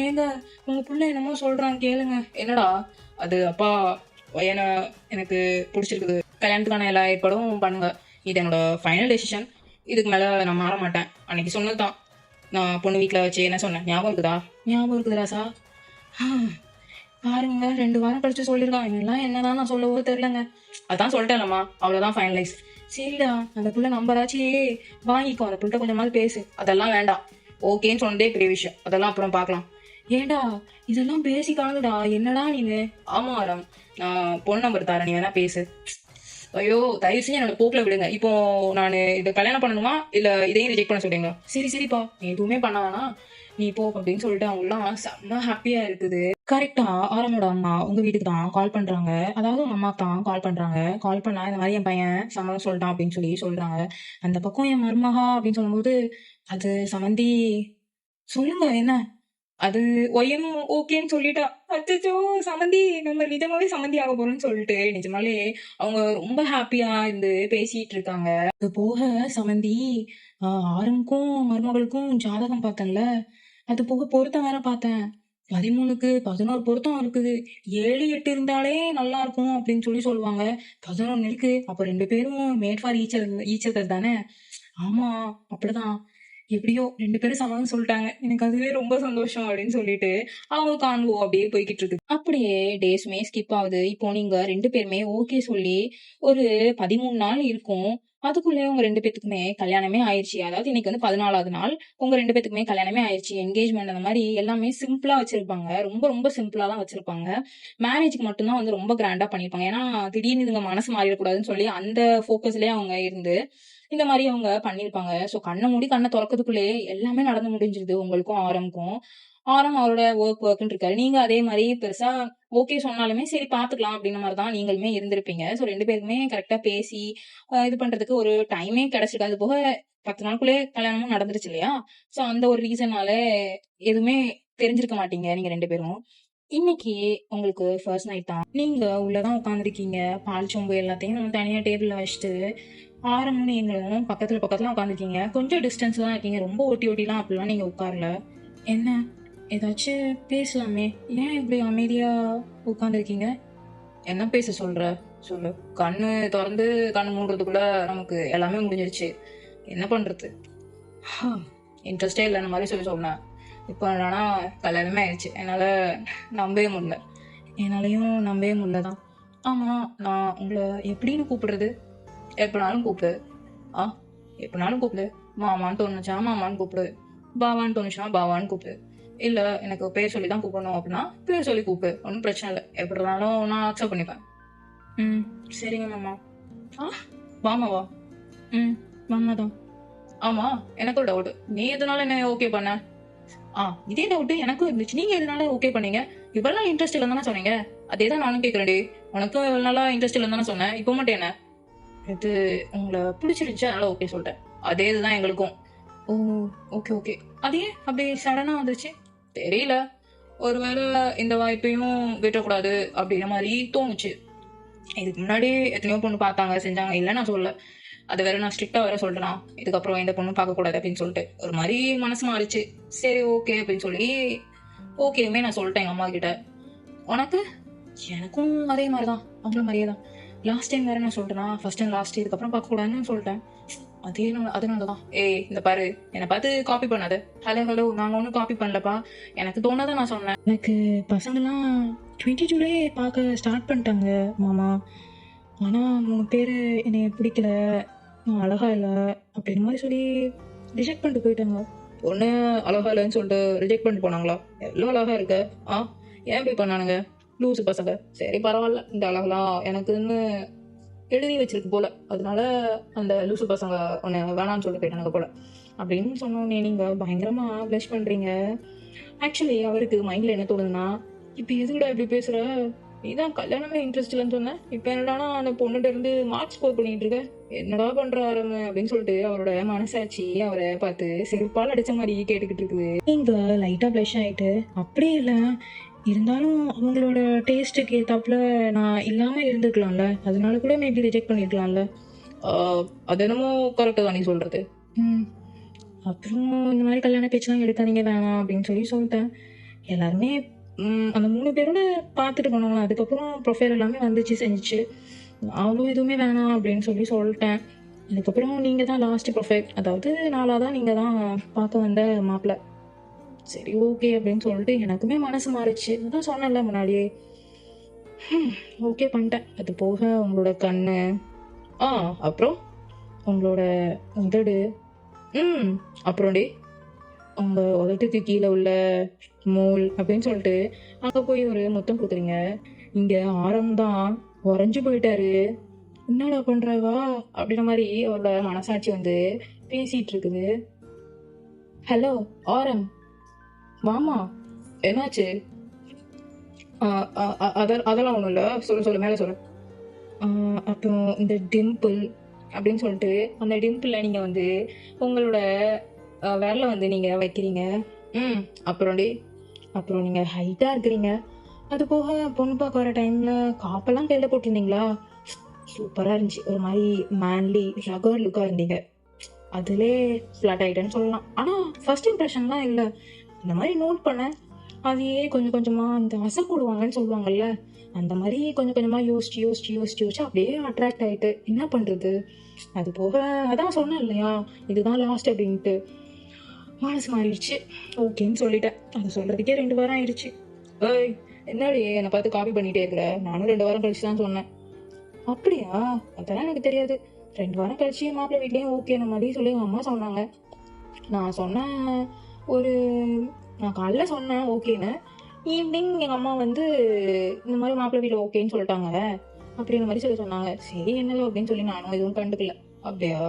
ஏங்க உங்க புள்ள என்னமோ சொல்றான், கேளுங்க. என்னடா அது? அப்பா பையனை எனக்கு பிடிச்சிருக்குது. கல்யாணத்துக்கான எல்லா ஏற்பாடும் பண்ணுங்க. இது என்னோட ஃபைனல் டெசிஷன். இதுக்கு மேல நான் மாற மாட்டேன். அன்னைக்கு சொன்னதுதான். நான் பொண்ணு வீட்டுல வச்சு என்ன சொன்னேன், ஞாபகம் இருக்குதா? ஞாபகம் இருக்குதுடா சார். பாருங்க 2 வாரம் கழிச்சு சொல்லிருக்கான். இதெல்லாம் என்னதான் நான் சொல்லவோ தெரியலங்க. அதான் சொல்லிட்டேன்லம்மா, அவ்வளவுதான் ஃபைனலைஸ். சரிடா, அந்த புள்ள நம்பராச்சு வாங்கிக்கோ. அந்த புள்ள கொஞ்சமாவது பேசு. அதெல்லாம் வேண்டாம். ஓகேன்னு சொன்னதே பெரிய விஷயம். அதெல்லாம் அப்புறம் பார்க்கலாம். ஏண்டா இதெல்லாம் பேசிக்கானுடா. என்னடா நீனு? ஆமா ஆரம், நான் பொண்ணு நம்பர் தரேன், நீ வேணா பேசு. ஐயோ தயவு செஞ்சு என்னோட போக்குல விடுங்க. இப்போ நான் இதை கல்யாணம் பண்ணணுமா இல்ல இதையும் ரிஜெக்ட் பண்ண சொல்றீங்களா? சரி சரிப்பா, நீ எதுவுமே பண்ண வேணாம், நீ போ அப்படின்னு சொல்லிட்டு அவங்க எல்லாம் செம்ம ஹாப்பியா இருக்குது. கரெக்டா ஆரமோட அம்மா உங்க வீட்டுக்கு தான் கால் பண்றாங்க. அதாவது உங்க அம்மா தான் கால் பண்றாங்க. கால் பண்ணா இந்த மாதிரி என் பையன் சம்மதம் சொல்லிட்டான் அப்படின்னு சொல்லி சொல்றாங்க. அந்த பக்கம் என் மருமகா அப்படின்னு சொல்லும்போது, அது சமந்தி சொல்லுங்க என்ன? அது ஒய்யனும் ஓகேன்னு சொல்லிட்டா. அச்சச்சோ, சம்மந்தி நம்ம நிஜமாவே சம்மந்தி ஆக போறோம்னு சொல்லிட்டு நிஜமாலே அவங்க ரொம்ப ஹாப்பியா இருந்து பேசிட்டு இருக்காங்க. அது போக சம்மந்தி, ஆரம்புக்கும் மருமகளுக்கும் ஜாதகம் பார்த்தேன்ல, அது போக பொருத்தம் வேற பார்த்தேன். 13க்கு 11 பொருத்தம் இருக்குது. 7, 8 இருந்தாலே நல்லா இருக்கும் அப்படின்னு சொல்லி சொல்லுவாங்க. 11 இருக்கு. அப்ப 2 பேரும் மேட் ஃபார் ஈச் அதர் தானே? ஆமா, அப்படிதான். எப்படியோ 2 பேரும் சம்மதம் சொல்லிட்டாங்க. எனக்கு அதுவே ரொம்ப சந்தோஷம் அப்படின்னு சொல்லிட்டு அவங்க கான்வோ அப்படியே போய்கிட்டு இருக்கு. அப்படியே டேஸ்மே ஸ்கிப் ஆகுது. இப்போ நீங்க 2 பேருமே ஓகே சொல்லி ஒரு 13 நாள் இருக்கும். அதுக்குள்ளே உங்க 2 பேத்துக்குமே கல்யாணமே ஆயிருச்சு. அதாவது இன்னைக்கு வந்து 14வது நாள். உங்க 2 பேத்துக்குமே கல்யாணமே ஆயிருச்சு. என்கேஜ்மெண்ட் அந்த மாதிரி எல்லாமே சிம்பிளா வச்சிருப்பாங்க. ரொம்ப ரொம்ப சிம்பிளா தான் வச்சிருப்பாங்க. மேரேஜ்க்கு மட்டும் தான் வந்து ரொம்ப கிராண்டா பண்ணிருப்பாங்க. ஏன்னா திடீர்னு இதுங்க மனசு மாறிடக்கூடாதுன்னு சொல்லி அந்த ஃபோக்கஸ்லயே அவங்க இருந்து இந்த மாதிரி அவங்க பண்ணிருப்பாங்க. சோ கண்ண மூடி கண்ண தொறக்கறதுக்குள்ளேயே எல்லாமே நடந்து முடிஞ்சிருது உங்களுக்கும் ஆரம்க்கும். ஆரம் அவரோட ஒர்க்ன்னு இருக்காரு. நீங்க அதே மாதிரி பெருசா ஓகே சொன்னாலுமே சரி பாத்துக்கலாம் அப்படின்ற மாதிரி தான் நீங்களுமே இருந்திருப்பீங்க. சோ 2 பேருக்குமே கரெக்டா பேசி இது பண்றதுக்கு ஒரு டைமே கிடைச்சிருக்கு. அது போக 10 நாளுக்குள்ளே கல்யாணமும் நடந்துருச்சு இல்லையா? சோ அந்த ஒரு ரீசனால எதுவுமே தெரிஞ்சிருக்க மாட்டீங்க நீங்க 2 பேரும். இன்னைக்கு உங்களுக்கு ஃபர்ஸ்ட் நைட் தான். நீங்க உள்ள தான் உட்காந்துருக்கீங்க. பால் சொம்பு எல்லாத்தையும் தனியா டேபிள்ல வச்சுட்டு, ஆரமும் நீங்களும் பக்கத்துல பக்கத்துல உட்காந்துருக்கீங்க. கொஞ்சம் டிஸ்டன்ஸ் தான் இருக்கீங்க. ரொம்ப ஒட்டி ஒட்டிலாம் அப்படிலாம் நீங்க உட்காரல. என்ன? ஏதாச்சும் பேசலாமே? ஏன் இப்படி அமைதியா உட்காந்துருக்கீங்க? என்ன பேச சொல்ற? சொல்லு. கண்ணு தொறந்து கண்ணு மூடுறதுக்குள்ள நமக்கு எல்லாமே முடிஞ்சிருச்சு. என்ன பண்றது? இன்ட்ரெஸ்டே இல்லைன்னு மாதிரி சொன்னேன். இப்போ என்னன்னா கல்யாணமே ஆயிடுச்சு. என்னால் நம்பவே முடியல. என்னாலையும் நம்பவே முடியலதான். ஆமாம், நான் உங்களை எப்படின்னு கூப்பிடுறது? எப்படினாலும் கூப்பிடு. ஆ, எப்படினாலும் கூப்பிடு. மாமான்னு தோணுச்சா மாமான்னு கூப்பிடு. பாவான்னு தோணுச்சுன்னா பாவான்னு கூப்பிடு. இல்லை எனக்கு பேர் சொல்லி தான் கூப்பிடணும் அப்படின்னா பேர் சொல்லி கூப்பிடு. ஒன்றும் பிரச்சனை இல்லை. எப்படி இருந்தாலும் நான் அக்செப்ட் பண்ணிப்பேன். ம், சரிங்க மாமா. ஆ, மாமாவா? ம், மாமா தான். ஆமா, எனக்கு ஒரு டவுட். நீ எதனால என்ன ஓகே பண்ண? இதே டவுட் எனக்கும் இருந்துச்சு. நீங்க எதனால ஓகே பண்ணீங்க? இவ்வளவு இன்ட்ரெஸ்ட் இல்லைன்னு சொன்னீங்க. அதேதான் நானும் கேட்கறேன்டி. உனக்கும் இவ்வளவு நாளா இன்ட்ரெஸ்ட் இல்லைன்னு சொன்னேன். இப்போ மட்டும் என்ன? இது உங்களை பிடிச்சிருந்துச்சு, அதனால ஓகே சொல்லிட்டேன். அதே இதுதான் எங்களுக்கும். ஓ, ஓகே ஓகே. அது ஏன் அப்படி சடனா வந்துச்சு? தெரியல. ஒருவேளை இந்த வாய்ப்பையும் விட்டக்கூடாது அப்படிங்கிற மாதிரி தோணுச்சு. இதுக்கு முன்னாடி எத்தனையோ பொண்ணு பார்த்தாங்க, செஞ்சாங்க. இல்லை நான் சொல்ல. அது வேற நான் ஸ்ட்ரிக்டா வேற சொல்றேன். இதுக்கப்புறம் எந்த பொண்ணும் பார்க்கக்கூடாது அப்படின்னு சொல்லிட்டு ஒரு மாதிரி மனசு மாறிச்சு. சரி ஓகே அப்படின்னு சொல்லி ஓகேவுமே நான் சொல்லிட்டேன் எங்க அம்மா கிட்ட. உனக்கு? எனக்கும் அதே மாதிரிதான், அவங்கள மாதிரியே தான். லாஸ்ட் டைம் வேற நான் சொல்லிட்டேனா, ஃபர்ஸ்ட் அண்ட் லாஸ்ட், இதுக்கப்புறம் பார்க்கக்கூடாதுன்னு சொல்லிட்டேன். அதனாலதான். ஏய் இந்த பாரு, என்னை பார்த்து காப்பி பண்ணாது. ஹலோ, நாங்க ஒன்றும் காப்பி பண்ணலப்பா. எனக்கு தோணாதான் நான் சொன்னேன். எனக்கு பசங்கெல்லாம் 22 பார்க்க ஸ்டார்ட் பண்ணிட்டாங்க மாமா. ஆனா 3 பேர் என்னைய பிடிக்கல, நான் அழகா இல்லை அப்படின்னு மாதிரி சொல்லி ரிஜெக்ட் பண்ணிட்டு போயிட்டாங்க. பொண்ணு அழகா இல்லைன்னு சொல்லிட்டு ரிஜெக்ட் பண்ணிட்டு போனாங்களா? எவ்வளோ அழகா இருக்க. ஏன் இப்படி பண்ணானுங்க லூசு பசங்க? சரி பரவாயில்ல, இந்த அழகெல்லாம் எனக்குன்னு எழுதி வச்சிருக்கு போல, அதனால அந்த லூசு பசங்க உன்னை வேணான்னு சொல்லிட்டு போயிட்டானுங்க போல அப்படின்னு சொன்னோன்னே நீங்க பயங்கரமா ப்ளஷ் பண்றீங்க. ஆக்சுவலி அவருக்கு மைண்ட்ல என்ன தோணுதுன்னா, இப்ப எதுக்குடா இப்படி பேசுற? நீதான் கல்யாணமே இன்ட்ரெஸ்ட் இல்லைன்னு சொன்ன, இப்ப என்னடானா அந்த பொண்ணுகிட்ட இருந்து மார்க் ஸ்கோர் பண்ணிட்டு இருக்க, என்னடா பண்ற ஆரம்பு அப்படின்னு சொல்லிட்டு அவரோட மனசாட்சி அவரை பார்த்து செருப்பால் அடிச்ச மாதிரி கேட்டுக்கிட்டு இருக்குது. நீங்க லைட்டா ப்ளஷ் ஆயிட்டு, அப்படியே இல்லை இருந்தாலும் அவங்களோட டேஸ்ட்டுக்கு ஏத்தாப்புல நான் இல்லாம இருந்துக்கலாம்ல, அதனால கூட மேபி ரிஜெக்ட் பண்ணிருக்கலாம்ல. அது என்னமோ கரெக்டாக தான் நீ சொல்றது. அப்புறம் இந்த மாதிரி கல்யாண பேச்செல்லாம் எடுக்காதீங்க வேணாம் அப்படின்னு சொல்லி சொல்லிட்டேன். எல்லாருமே அந்த 3 பேரோட பார்த்துட்டு போனாங்க. அதுக்கப்புறம் ப்ரொஃபைல் எல்லாமே வந்துச்சு, செஞ்சுச்சு. அவ்வளோ எதுவுமே வேணாம் அப்படின்னு சொல்லி சொல்லிட்டேன். அதுக்கப்புறம் நீங்கள் தான் லாஸ்ட் ப்ரொஃபைல், அதாவது நாளாக தான் நீங்கள் தான் பார்க்க வந்த மாப்பிள்ள. சரி ஓகே அப்படின்னு சொல்லிட்டு எனக்குமே மனசு மாறிச்சு. அதான் சொன்னேன்ல முன்னாடியே. ஓகே பண்ணிட்டேன். அது போக உங்களோட கண்ணு, அப்புறம் உங்களோட உதடு, அப்புறம்டி உங்க உதட்டுக்கு கீழே உள்ள மோல் அப்படின்னு சொல்லிட்டு அங்க போய் ஒரு முத்தம் கொடுக்குறீங்க. இங்க ஆரம்தான் உறைஞ்சு போயிட்டாரு. என்னடா பண்றவா அப்படின்ற மாதிரி அவரோட மனசாட்சி வந்து பேசிட்டு இருக்குது. ஹலோ ஆரம், மாமா, என்னாச்சு? அதெல்லாம் ஒண்ணும் இல்ல, சொல்லு மேல சொல்லு. அப்புறம் இந்த டிம்பிள் அப்படின்னு சொல்லிட்டு அந்த டிம்பிள்ல நீங்க வந்து உங்களோட விரல வந்து நீங்க வைக்கிறீங்க. அப்புறம் நீங்க ஹைட்டா இருக்கிறீங்க. அது போக பொண்ணு பார்க்க வர டைம்ல காப்பெல்லாம் கையில போட்டிருந்தீங்களா? சூப்பரா இருந்துச்சு. ஒரு மாதிரி மேன்லி ரகர் லுக்கா இருந்தீங்க. அதுலே ஃபிளாட் ஆயிட்டேன்னு சொல்லலாம். ஆனா ஃபர்ஸ்ட் இம்ப்ரெஷன்லாம் இல்லை, இந்த மாதிரி நோட் பண்ணேன். அதையே கொஞ்சம் கொஞ்சமா இந்த அசை போடுவாங்கன்னு சொல்லுவாங்கல்ல, அந்த மாதிரி கொஞ்சம் கொஞ்சமா யோசிச்சு அப்படியே அட்ராக்ட் ஆயிட்டு என்ன பண்றது. அது போக அதான் சொன்னேன் இல்லையா, இதுதான் லாஸ்ட் அப்படின்ட்டு மனசு மாறிடுச்சு. ஓகேன்னு சொல்லிட்டேன். அது சொல்றதுக்கே 2 வாரம் ஆயிடுச்சு. ஏய் என்னடி என்னை பார்த்து காப்பி பண்ணிட்டே இருக்கிற? நானும் 2 வாரம் கழிச்சு தான் சொன்னேன். அப்படியா? அதெல்லாம் எனக்கு தெரியாது. 2 வாரம் கழிச்சு மாப்பிள்ளை வீட்லயும் ஓகேன மாதிரி சொல்லி எங்க அம்மா சொன்னாங்க. நான் சொன்னேன், நான் காலைல சொன்னேன் ஓகேன்னு. ஈவினிங் எங்கள் அம்மா வந்து இந்த மாதிரி மாப்பிள்ளை வீட்டில் ஓகேன்னு சொல்லிட்டாங்க அப்படிங்கிற மாதிரி சொன்னாங்க. சரி என்னதோ அப்படின்னு சொல்லி நானும் எதுவும் கண்டுக்கல. அப்படியா?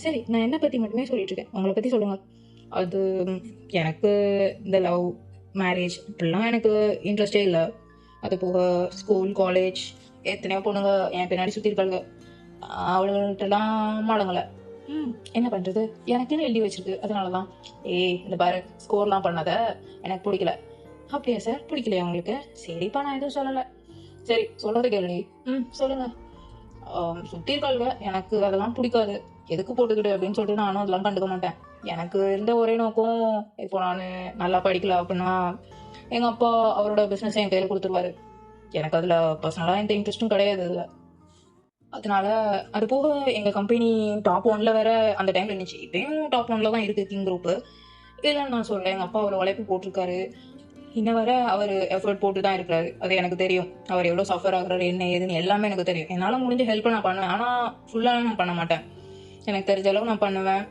சரி நான் என்னை பற்றி மட்டுமே சொல்லிட்டு இருக்கேன், உங்களை பற்றி சொல்லுங்க. அது எனக்கு இந்த லவ் மேரேஜ் இப்படிலாம் எனக்கு இன்ட்ரெஸ்டே இல்லை. அது போக ஸ்கூல் காலேஜ் எத்தனையோ பொண்ணுங்க என் பின்னாடி சுற்றி இருக்காங்க, அவளுங்கள்ட்டலாம் மடங்கலை. என்ன பண்றது, எனக்குன்னு எழுதி வச்சிருக்கு, அதனாலதான். ஏய் இந்த பாரு, ஸ்கோர்லாம் பண்ணாத, எனக்கு பிடிக்கல. அப்படியா சார், பிடிக்கலையா உங்களுக்கு? சரிப்பா, நான் எதுவும் சொல்லல. சரி, சொல்றது கேள்வி. சொல்லுங்க. சுத்தி இருக்காளுங்க, எனக்கு அதெல்லாம் பிடிக்காது, எதுக்கு போட்டுக்கிட்டு அப்படின்னு சொல்லிட்டு நானும் அதெல்லாம் கண்டுக்க மாட்டேன். எனக்கு இருந்த ஒரே நோக்கம், இப்போ நான் நல்லா படிக்கல அப்படின்னா எங்க அப்பா அவரோட பிசினஸ் என் கையில கொடுத்துருவாரு. எனக்கு அதுல பர்சனலா எந்த இன்ட்ரெஸ்டும் கிடையாது அதுல. அதனால அது போக எங்க கம்பெனி டாப் 1ல வேற அந்த டைம்ல இருந்துச்சு. இப்பயும் டாப் 1ல தான் இருக்கு கிங் குரூப். இல்லைன்னு நான் சொல்றேன், எங்க அப்பா அவ்வளவு உழைப்பு போட்டிருக்காரு. இன்ன வர அவர் எஃபர்ட் போட்டு தான் இருக்கிறாரு, அது எனக்கு தெரியும். அவர் எவ்வளவு சஃபர் ஆகுறாரு, என்ன ஏதுன்னு எல்லாமே எனக்கு தெரியும். என்னால முடிஞ்ச ஹெல்ப் நான் பண்ணுவேன், ஆனா ஃபுல்லாவே நான் பண்ண மாட்டேன். எனக்கு தெரிஞ்ச அளவு நான் பண்ணுவேன்.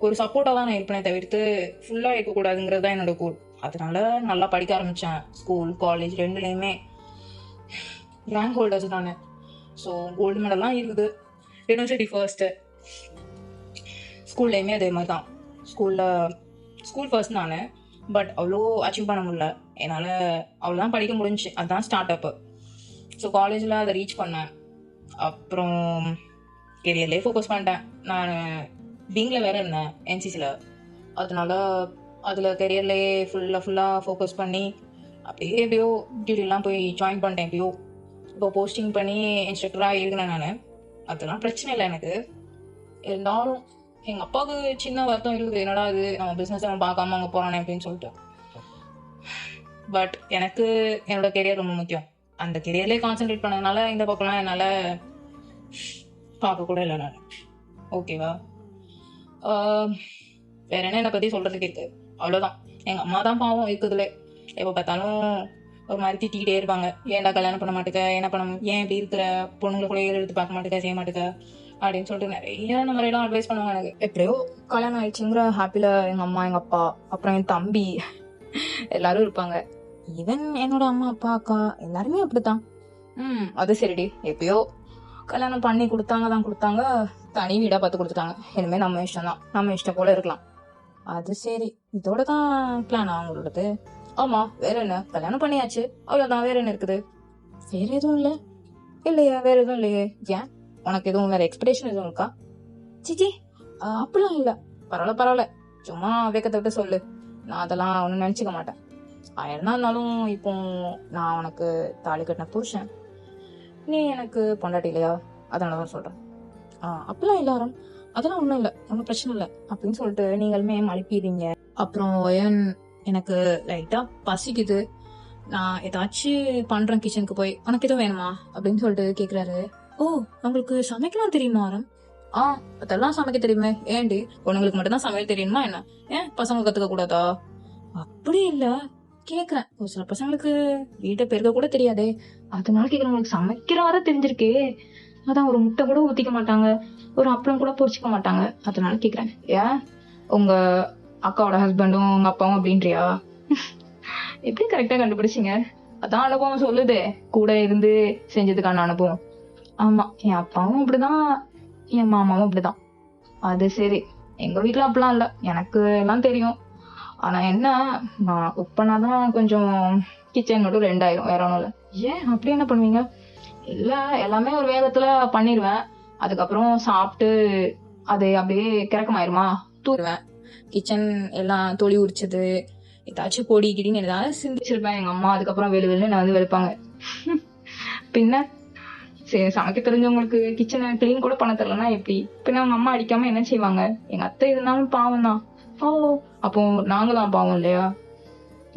ஒரு சப்போர்ட்டா தான் நான் இருப்பேனே தவிர்த்து ஃபுல்லா இருக்கக்கூடாதுங்கிறது தான் என்னோட கோல். அதனால நல்லா படிக்க ஆரம்பிச்சேன். ஸ்கூல் காலேஜ் ரெண்டுலயுமே ரேங்க் ஹோல்டர்ஸ் நான். ஸோ கோல்டு மெடல்லாம் இருக்குது. யூனிவர்சிட்டி ஃபர்ஸ்ட், ஸ்கூல்லையுமே அதே மாதிரி தான். ஸ்கூல் ஃபர்ஸ்ட் நான். பட் அவ்வளோ அச்சீவ் பண்ண முடியல என்னால். அவ்வளோதான் படிக்க முடிஞ்சிச்சு, அதுதான் ஸ்டார்ட் அப்பு. ஸோ காலேஜில் அதை ரீச் பண்ணேன். அப்புறம் கெரியர்லேயே ஃபோக்கஸ் பண்ணிட்டேன். நான் விங்கில் வேற இருந்தேன் என்சிசியில். அதனால அதில் கெரியர்லேயே ஃபுல்லாக ஃபோக்கஸ் பண்ணி அப்படியே எப்படியோ டியூட்டிலாம் போய் ஜாயின் பண்ணிட்டேன். எப்படியோ இப்போ போஸ்டிங் பண்ணி இன்ஸ்ட்ரக்டராக இருக்கிறேன் நான். அதெல்லாம் பிரச்சனை இல்லை எனக்கு. இருந்தாலும் எங்கள் அப்பாவுக்கு சின்ன வருத்தம் இருக்குது, என்னடா அது நம்ம பிஸ்னஸ் அவன் பார்க்காம அங்கே போகிறானே அப்படின்னு சொல்லிட்டு. பட் எனக்கு என்னோட கெரியர் ரொம்ப முக்கியம். அந்த கெரியர்லேயே கான்சென்ட்ரேட் பண்ணதுனால இந்த பக்கம்லாம் என்னால் பார்க்க கூட இல்லை நான். ஓகேவா? வேற என்ன என்னை பற்றி சொல்கிறதுக்கு இருக்கு, அவ்வளோதான். எங்கள் அம்மா தான் பாவம் இருக்குதுல. எப்போ பார்த்தாலும் ஒரு மாதிரி திட்டிக்கிட்டே இருப்பாங்க. ஏன்டா கல்யாணம் பண்ண மாட்டேக்க, என்ன பண்ண, ஏன் இப்படி இருக்கிற, பொண்ணுங்களை கூட எடுத்து பார்க்க மாட்டேக்க, செய்ய மாட்டேக்க அப்படின்னு சொல்லிட்டு நிறைய இந்த மாதிரிலாம் அட்வைஸ் பண்ணுவாங்க எனக்கு. எப்படியோ கல்யாணம் ஆயிடுச்சுங்கிற ஹாப்பியில் எங்கள் அம்மா, எங்கள் அப்பா, அப்புறம் என் தம்பி எல்லாரும் இருப்பாங்க. ஈவன் என்னோட அம்மா, அப்பா, அக்கா எல்லாருமே அப்படித்தான். அது சரிடி, எப்பயோ கல்யாணம் பண்ணி கொடுத்தாங்க. தனி வீடா பார்த்து கொடுத்துட்டாங்க. இனிமே நம்ம இஷ்டம் தான், நம்ம இஷ்டம் போல இருக்கலாம். அது சரி, இதோட தான் பிளான் அவங்களோடது. ஆமா, வேற என்ன, கல்யாணம் பண்ணியாச்சு, அவ்வளவுதான். வேற என்ன இருக்குது? வேற எதுவும் இல்ல. இல்லையா? வேற எதுவும் இல்லையே. ஏன், உனக்கு எதுவும் வேற எக்ஸ்பெக்டேஷன் எதுவும் இருக்கா? சிச்சி, அப்படிலாம் இல்ல. பரவாயில்ல, சும்மா வேக்கத்தை விட்டு சொல்லு, நான் அதெல்லாம் ஒன்னும் நினைச்சுக்க மாட்டேன். என்ன இருந்தாலும் இப்போ நான் உனக்கு தாலி கட்டின புருஷன், நீ எனக்கு பொண்டாட்டி இல்லையா? அதனாலதான் சொல்றேன். அப்படிலாம் எல்லாரும் அதெல்லாம் ஒண்ணும் இல்ல, ஒன்னும் பிரச்சனை இல்லை அப்படின்னு சொல்லிட்டு நீங்களுமே மழுப்பிடுறீங்க. அப்புறம் எனக்கு லைட்டா பசிக்குது, நான் ஏதாச்சும் பண்றேன் கிச்சனுக்கு போய், உனக்கு எதுவும் வேணுமா அப்படின்னு சொல்லிட்டு கேக்குறாரு. ஓ, உங்களுக்கு சமைக்கலாம் தெரியுமா ஆரம்? அதெல்லாம் சமைக்க தெரியுமே. ஏண்டி, பொண்ணுங்களுக்கு மட்டும்தான் சமையல் தெரியுமா என்ன? ஏன் பசங்க கத்துக்க கூடாதா? அப்படி இல்ல, கேக்குறேன். ஒரு சில பசங்களுக்கு வீட்டை பெருக்க கூட தெரியாதே, அதனால கேக்குறேன். உங்களுக்கு சமைக்கிறவரை தெரிஞ்சிருக்கே, அதான் ஒரு முட்டை கூட ஊத்திக்க மாட்டாங்க, ஒரு அப்பளம் கூட பொரிச்சுக்க மாட்டாங்க, அதனால கேக்குறேன். ஏன், உங்க அக்காவோட ஹஸ்பண்டும் உங்க அப்பாவும் அப்படின்றியா? எப்படி கரெக்டா கண்டுபிடிச்சிங்க? அதான் அனுபவம் சொல்லுதே, கூட இருந்து செஞ்சதுக்கான அனுபவம். ஆமா, என் அப்பாவும் அப்படிதான், என் மாமாவும் அப்படிதான். அது சரி, எங்க வீட்டுல அப்படிலாம் இல்ல, எனக்கு எல்லாம் தெரியும். ஆனா என்ன, நான் குக் பண்ணாதான் கொஞ்சம் கிச்சன் மட்டும் 2 வேற ஒண்ணும் இல்ல. ஏன் அப்படி என்ன பண்ணுவீங்க? இல்ல, எல்லாமே ஒரு வேகத்துல பண்ணிடுவேன். அதுக்கப்புறம் சாப்பிட்டு அது அப்படியே கிறக்கமாயிருமா, தூருவேன். கிச்சன் எல்லாம் தொளி உரிச்சது, ஏதாச்சும் பொடி கிடின்னு ஏதாவது சிந்திச்சிருப்பேன் எங்க அம்மா. அதுக்கப்புறம் வெளுன்னு நான் வெளுப்பாங்க. பின்ன சரி, சமைக்க தெரிஞ்சவங்களுக்கு கிச்சனை கிளீன் கூட பண்ண தெரியலன்னா எப்படி? பின்ன அவங்க அம்மா அடிக்காம என்ன செய்வாங்க? எங்க அத்தை இருந்தாலும் பாவம் தான். ஓ, அப்போ நாங்களாம் பாவம் இல்லையா?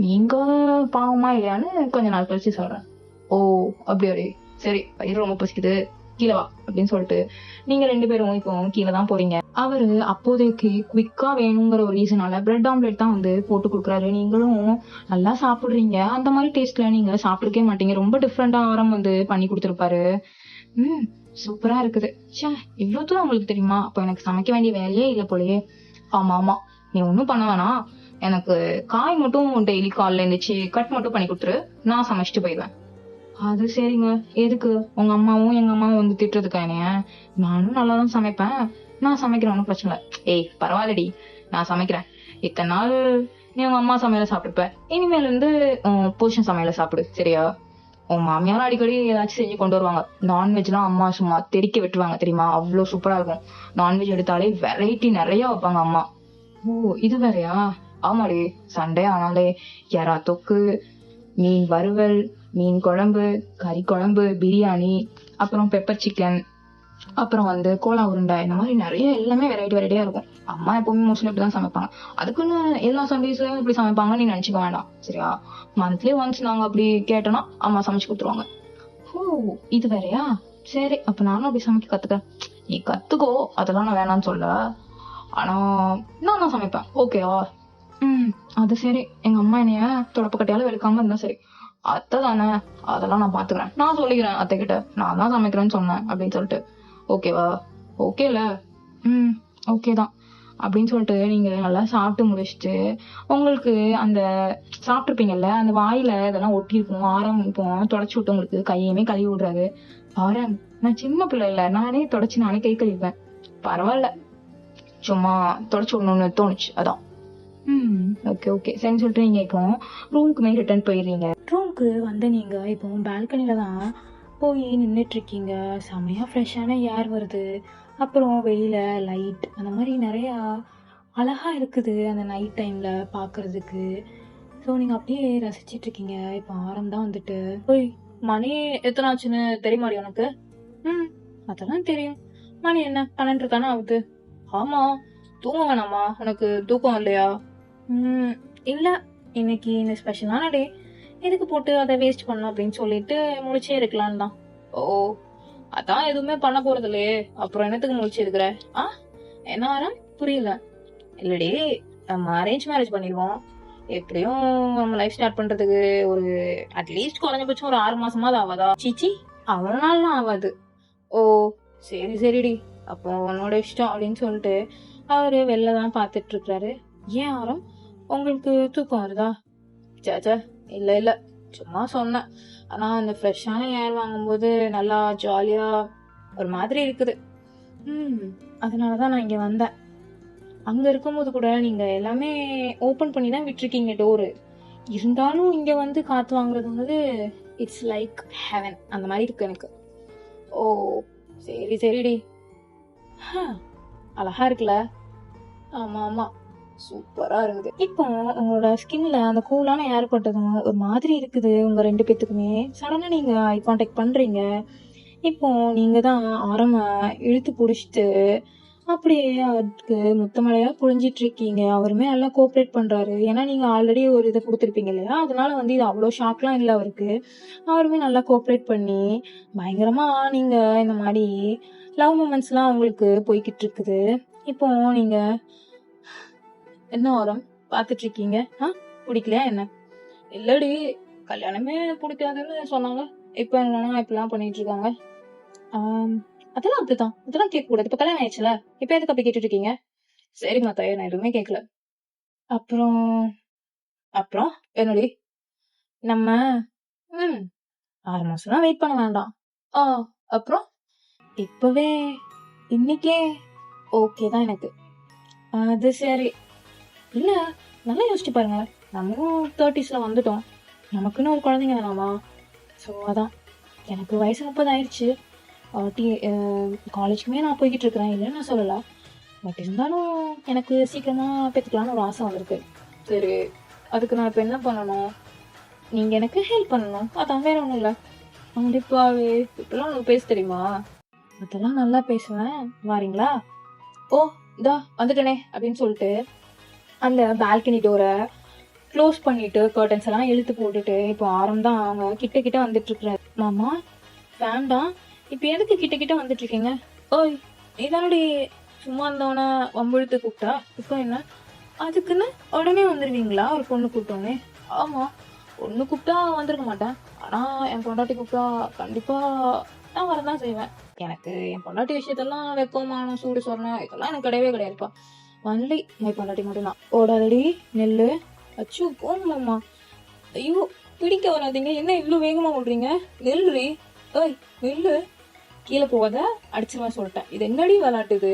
நீங்க பாவமா இல்லையான்னு கொஞ்ச நாள் கழிச்சு சொல்றேன். ஓ, அப்படி சரி, பயிர் ரொம்ப பசிக்குது, கீழே வா அப்படின்னு சொல்லிட்டு நீங்க 2 பேரும் இப்போ கீழே தான் போறீங்க. அவரு அப்போதைக்கு குவிக்கா வேணுங்கிற ஒரு ரீசனால பிரெட் ஆம்லெட் தான் போட்டு கொடுக்குறாரு. நீங்களும் நல்லா சாப்பிடுறீங்க. அந்த மாதிரி டேஸ்ட்ல நீங்க சாப்பிட்டுருக்கே மாட்டீங்க. ரொம்ப டிஃப்ரெண்டா ஆரம் பண்ணி கொடுத்துருப்பாரு. சூப்பரா இருக்குது. சே, இவ்வளவு தூரம் உங்களுக்கு தெரியுமா? அப்ப எனக்கு சமைக்க வேண்டிய வேலையே இல்லை போலயே. ஆமா, நீ ஒன்னும் பண்ண வேணாம், எனக்கு காய் மட்டும் டெய்லி காலைல இருந்துச்சு கட் மட்டும் பண்ணி கொடுத்துரு, நான் சமைச்சிட்டு போயிடுவேன். அது சரிங்க. எதுக்கு? உங்க அம்மாவும் எங்க அம்மாவும் திட்டுறதுக்கா என்னைய? நானும் நல்லாதான் சமைப்பேன், நான் சமைக்கிறேன், ஒன்னும் பிரச்சனை இல்லை. ஏய் பரவாயில்லடி, நான் சமைக்கிறேன். இத்தனை நாள் நீ உங்க அம்மா சமையல சாப்பிட்டுப்ப, இனிமேல இருந்து புருஷன் சமையல சாப்பிடு, சரியா? உன் மாமியாரும் அடிக்கடி ஏதாச்சும் செஞ்சு கொண்டு வருவாங்க. நான்வெஜ்லாம் அம்மா சும்மா தெறிக்க விட்டுருவாங்க தெரியுமா, அவ்வளவு சூப்பரா இருக்கும். நான்வெஜ் எடுத்தாலே வெரைட்டி நிறைய வைப்பாங்க அம்மா. ஓ இது வேறயா? ஆமாடி, சண்டே ஆனாலே எறா தொக்கு, மீன் வறுவல், மீன் குழம்பு, கறி குழம்பு, பிரியாணி, அப்புறம் பெப்பர் சிக்கன், அப்புறம் கோலா உருண்டை, இந்த மாதிரி நிறைய எல்லாமே வெரைட்டி வெரைட்டியா இருக்கும். அம்மா எப்பவுமே மோஸ்ட்லி இப்படிதான் சமைப்பாங்க. அதுக்குன்னு எல்லா சண்டேஸ்லயும் இப்படி சமைப்பாங்கன்னு நீ நினைச்சுக்க வேண்டாம் சரியா. மந்த்லி ஒன்ஸ் நாங்க அப்படி கேட்டோம்னா அம்மா சமைச்சு கொடுத்துருவாங்க. ஓ இது வேறயா? சரி, அப்ப நானும் அப்படி சமைக்க கத்துக்கிறேன். நீ கத்துக்கோ, அதெல்லாம் நான் வேணாம்னு சொல்ல. ஆனா நான் தான் சமைப்பேன், ஓகேவா? அது சரி. எங்க அம்மா என்னைய தொடப்பக்கட்டையால வெளுக்காம இருந்தா சரி. அத்தை தானே, அதெல்லாம் நான் பாத்துக்கிறேன். நான் சொல்லிக்கிறேன் அத்தை கிட்ட, நான் தான் சமைக்கிறேன்னு சொன்னேன் அப்படின்னு சொல்லிட்டு. ஓகேவா? ஓகேல? ஓகே தான் அப்படின்னு சொல்லிட்டு நீங்க நல்லா சாப்பிட்டு முடிச்சுட்டு, உங்களுக்கு அந்த சாப்பிட்டுருப்பீங்கல்ல, அந்த வாயில இதெல்லாம் ஒட்டி இருக்கும், ஆரம் இருக்கும், தொடச்சு விட்டு உங்களுக்கு கையுமே கழுவி விடுறாரு. ஆரம், நான் சின்ன பிள்ளை இல்ல, நானே தொடச்சு நானே கை கழுவிப்பேன். பரவாயில்ல, சும்மா தொடச்சு விடணும்னு தோணுச்சு, அதான். ஓகே ஓகே சரின்னு சொல்லிட்டு நீங்க இப்போ ரூமுக்குமே ரிட்டர்ன் போயிடுறீங்க. ரூமுக்கு நீங்க இப்போ பால்கனில தான் போய் நின்றுட்டு இருக்கீங்க. செமையா ஃப்ரெஷ்ஷான ஏர் வருது. அப்புறம் வெளியில லைட் அந்த மாதிரி நிறையா அழகா இருக்குது அந்த நைட் டைம்ல பார்க்கறதுக்கு. ஸோ நீங்க அப்படியே ரசிச்சிட்டு இருக்கீங்க. இப்போ ஆரம் தான் ஓய் மணி எத்தனை ஆச்சுன்னு தெரியுமாடி உனக்கு? அதெல்லாம் தெரியும். மணி என்ன 12 தானே ஆகுது. ஆமா, தூங்க வேணாமா? உனக்கு தூக்கம் இல்லையா? இல்ல, இன்னைக்கு இந்த ஸ்பெஷலான டே, எதுக்கு போட்டு அதை வேஸ்ட் பண்ணணும் அப்படின்னு சொல்லிட்டு முழிச்சே இருக்கலான்னு தான். ஓ, அதான் எதுவுமே பண்ண போறது இல்லையே, அப்புறம் என்னத்துக்கு முழிச்சு இருக்கிற? என்ன ஆரம்? புரியல. இல்லடி, நம்ம அரேஞ்ச் மேரேஜ் பண்ணிடுவோம். எப்படியும் நம்ம லைஃப் ஸ்டார்ட் பண்றதுக்கு ஒரு அட்லீஸ்ட் குறைஞ்சபட்சம் ஒரு 6 மாசமாவது ஆகாதா? சீச்சி, அவ்வளவு நாள்லாம் ஆகாது. ஓ சரி சரிடி, அப்போ உன்னோட இஷ்டம் அப்படின்னு சொல்லிட்டு அவரு வெளில தான் பாத்துட்டு இருக்காரு. ஏன் ஆரம், உங்களுக்கு தூக்கம் வருதா? சேச்சா இல்ல இல்ல, சும்மா சொன்னேன். ஆனா அந்த ஃப்ரெஷ்ஷான ஏர் வாங்கும்போது நல்லா ஜாலியா ஒரு மாதிரி இருக்குது. அதனாலதான் நான் இங்க வந்தேன். அங்க இருக்கும்போது கூட நீங்க எல்லாமே ஓபன் பண்ணி தான் விட்டுருக்கீங்க டோரு. இருந்தாலும் இங்க காத்து வாங்குறது இட்ஸ் லைக் ஹெவன், அந்த மாதிரி இருக்கு எனக்கு. ஓ சரி சரிடி. அழகா இருக்குல்ல? ஆமா ஆமா, சூப்பரா இருக்குது. இப்போ உங்களோட ஸ்கின்ல அந்த கூலான ஏர் பட்டதும் ஒரு மாதிரி இருக்குது உங்க 2 பேத்துக்குமே. சடனா நீங்க ஐ கான்டாக்ட் பண்றீங்க. இப்போ நீங்க தான் ஆரம்ப இழுத்து புடிச்சிட்டு அப்படியே அவருக்கு முத்தமலையா புழிஞ்சிட்டு இருக்கீங்க. அவருமே நல்லா கோஆப்ரேட் பண்றாரு. ஏன்னா நீங்க ஆல்ரெடி ஒரு இதை கொடுத்துருப்பீங்க இல்லையா, அதனால இது அவ்வளோ ஷாக்லாம் இல்லை அவருக்கு. அவருமே நல்லா கோஆப்ரேட் பண்ணி பயங்கரமா நீங்க இந்த மாதிரி லவ் மூமெண்ட்ஸ்லாம் உங்களுக்கு போய்கிட்டு இருக்குது. இப்போ நீங்க என்ன ஆரம் பாத்துட்டு இருக்கீங்க? பிடிக்கலையா என்ன? இல்லடி, கல்யாணமே பிடிக்காதுன்னு சொன்னாங்க. இப்ப என்னன்னா இப்படிலாம் பண்ணிட்டு இருக்காங்க. அதெல்லாம் அப்படிதான், அதெல்லாம் கேட்க கூடாது. இப்ப கல்யாணம் ஆயிடுச்சுல, இப்ப எதுக்கு அப்படி கேட்டுட்டு இருக்கீங்க? சரிங்க தாயே, நான் எதுவுமே கேட்கல. அப்புறம் அப்புறம் என்னடி, நம்ம 6 மாசம்லாம் வெயிட் பண்ண வேண்டாம். அப்புறம் இப்பவே இன்னைக்கே ஓகே தான் எனக்கு. அது சரி. இல்ல, நல்லா யோசிச்சு பாருங்க, நம்மளும் 30s வந்துட்டோம். நமக்குன்னு ஒரு குழந்தைங்க வேணாமா? ஸோ அதான், எனக்கு வயசு 30 ஆயிடுச்சு. காலேஜுக்குமே நான் போய்கிட்டு இருக்கிறேன், இல்லைன்னு நான் சொல்லலை. பட் இருந்தாலும் எனக்கு சீக்கிரமா பெற்றுக்கலான்னு ஒரு ஆசை வந்திருக்கு. சரி, அதுக்கு நான் இப்போ என்ன பண்ணணும்? நீங்கள் எனக்கு ஹெல்ப் பண்ணணும், அதான், வேற ஒன்றும் இல்லை. கண்டிப்பாவே இப்பெல்லாம் உனக்கு பேச தெரியுமா? அதெல்லாம் நல்லா பேசுவேன், வாரீங்களா? ஓ இதா வந்துட்டனே அப்படின்னு சொல்லிட்டு அந்த பால்கனி டோரை க்ளோஸ் பண்ணிட்டு கர்டன்ஸ் எல்லாம் இழுத்து போட்டுட்டு இப்போ ஆரம் தான் அவங்க கிட்ட கிட்ட வந்துட்டு இருக்கிறாரு. மாமா வேண்டாம், இப்ப எதுக்கு கிட்ட கிட்ட வந்துட்டு இருக்கீங்க? ஓய் நீதானடி சும்மா இருந்தவன வம்பிழுத்து கூப்பிட்டா, இப்போ என்ன அதுக்குன்னு உடனே வந்துருவீங்களா ஒரு பொண்ணு கூப்பிட்டோன்னே? ஆமா, பொண்ணு கூப்பிட்டா வந்திருக்க மாட்டேன், ஆனா என் பொண்டாட்டி கூப்பிட்டா கண்டிப்பா நான் வரதான் செய்வேன். எனக்கு என் பொண்டாட்டி விஷயத்தெல்லாம் வெக்கமான சூடு சொன்னேன் இதெல்லாம் எனக்கு கிடையவே கிடையாதுப்பா. ஒன்லி என் பொண்டாட்டி மட்டும்தான். ஓடாதடி நெல்லு. அச்சு போங்கம்மா. ஐயோ பிடிக்க வராதிங்க, என்ன இவ்வளவு வேகமா ஓடுறீங்க? நெல்றி. ஓய் நெல்லு, கீழே போகாத, அடிச்சிருவேன் சொல்லிட்டேன். இது என்னடி விளாட்டுது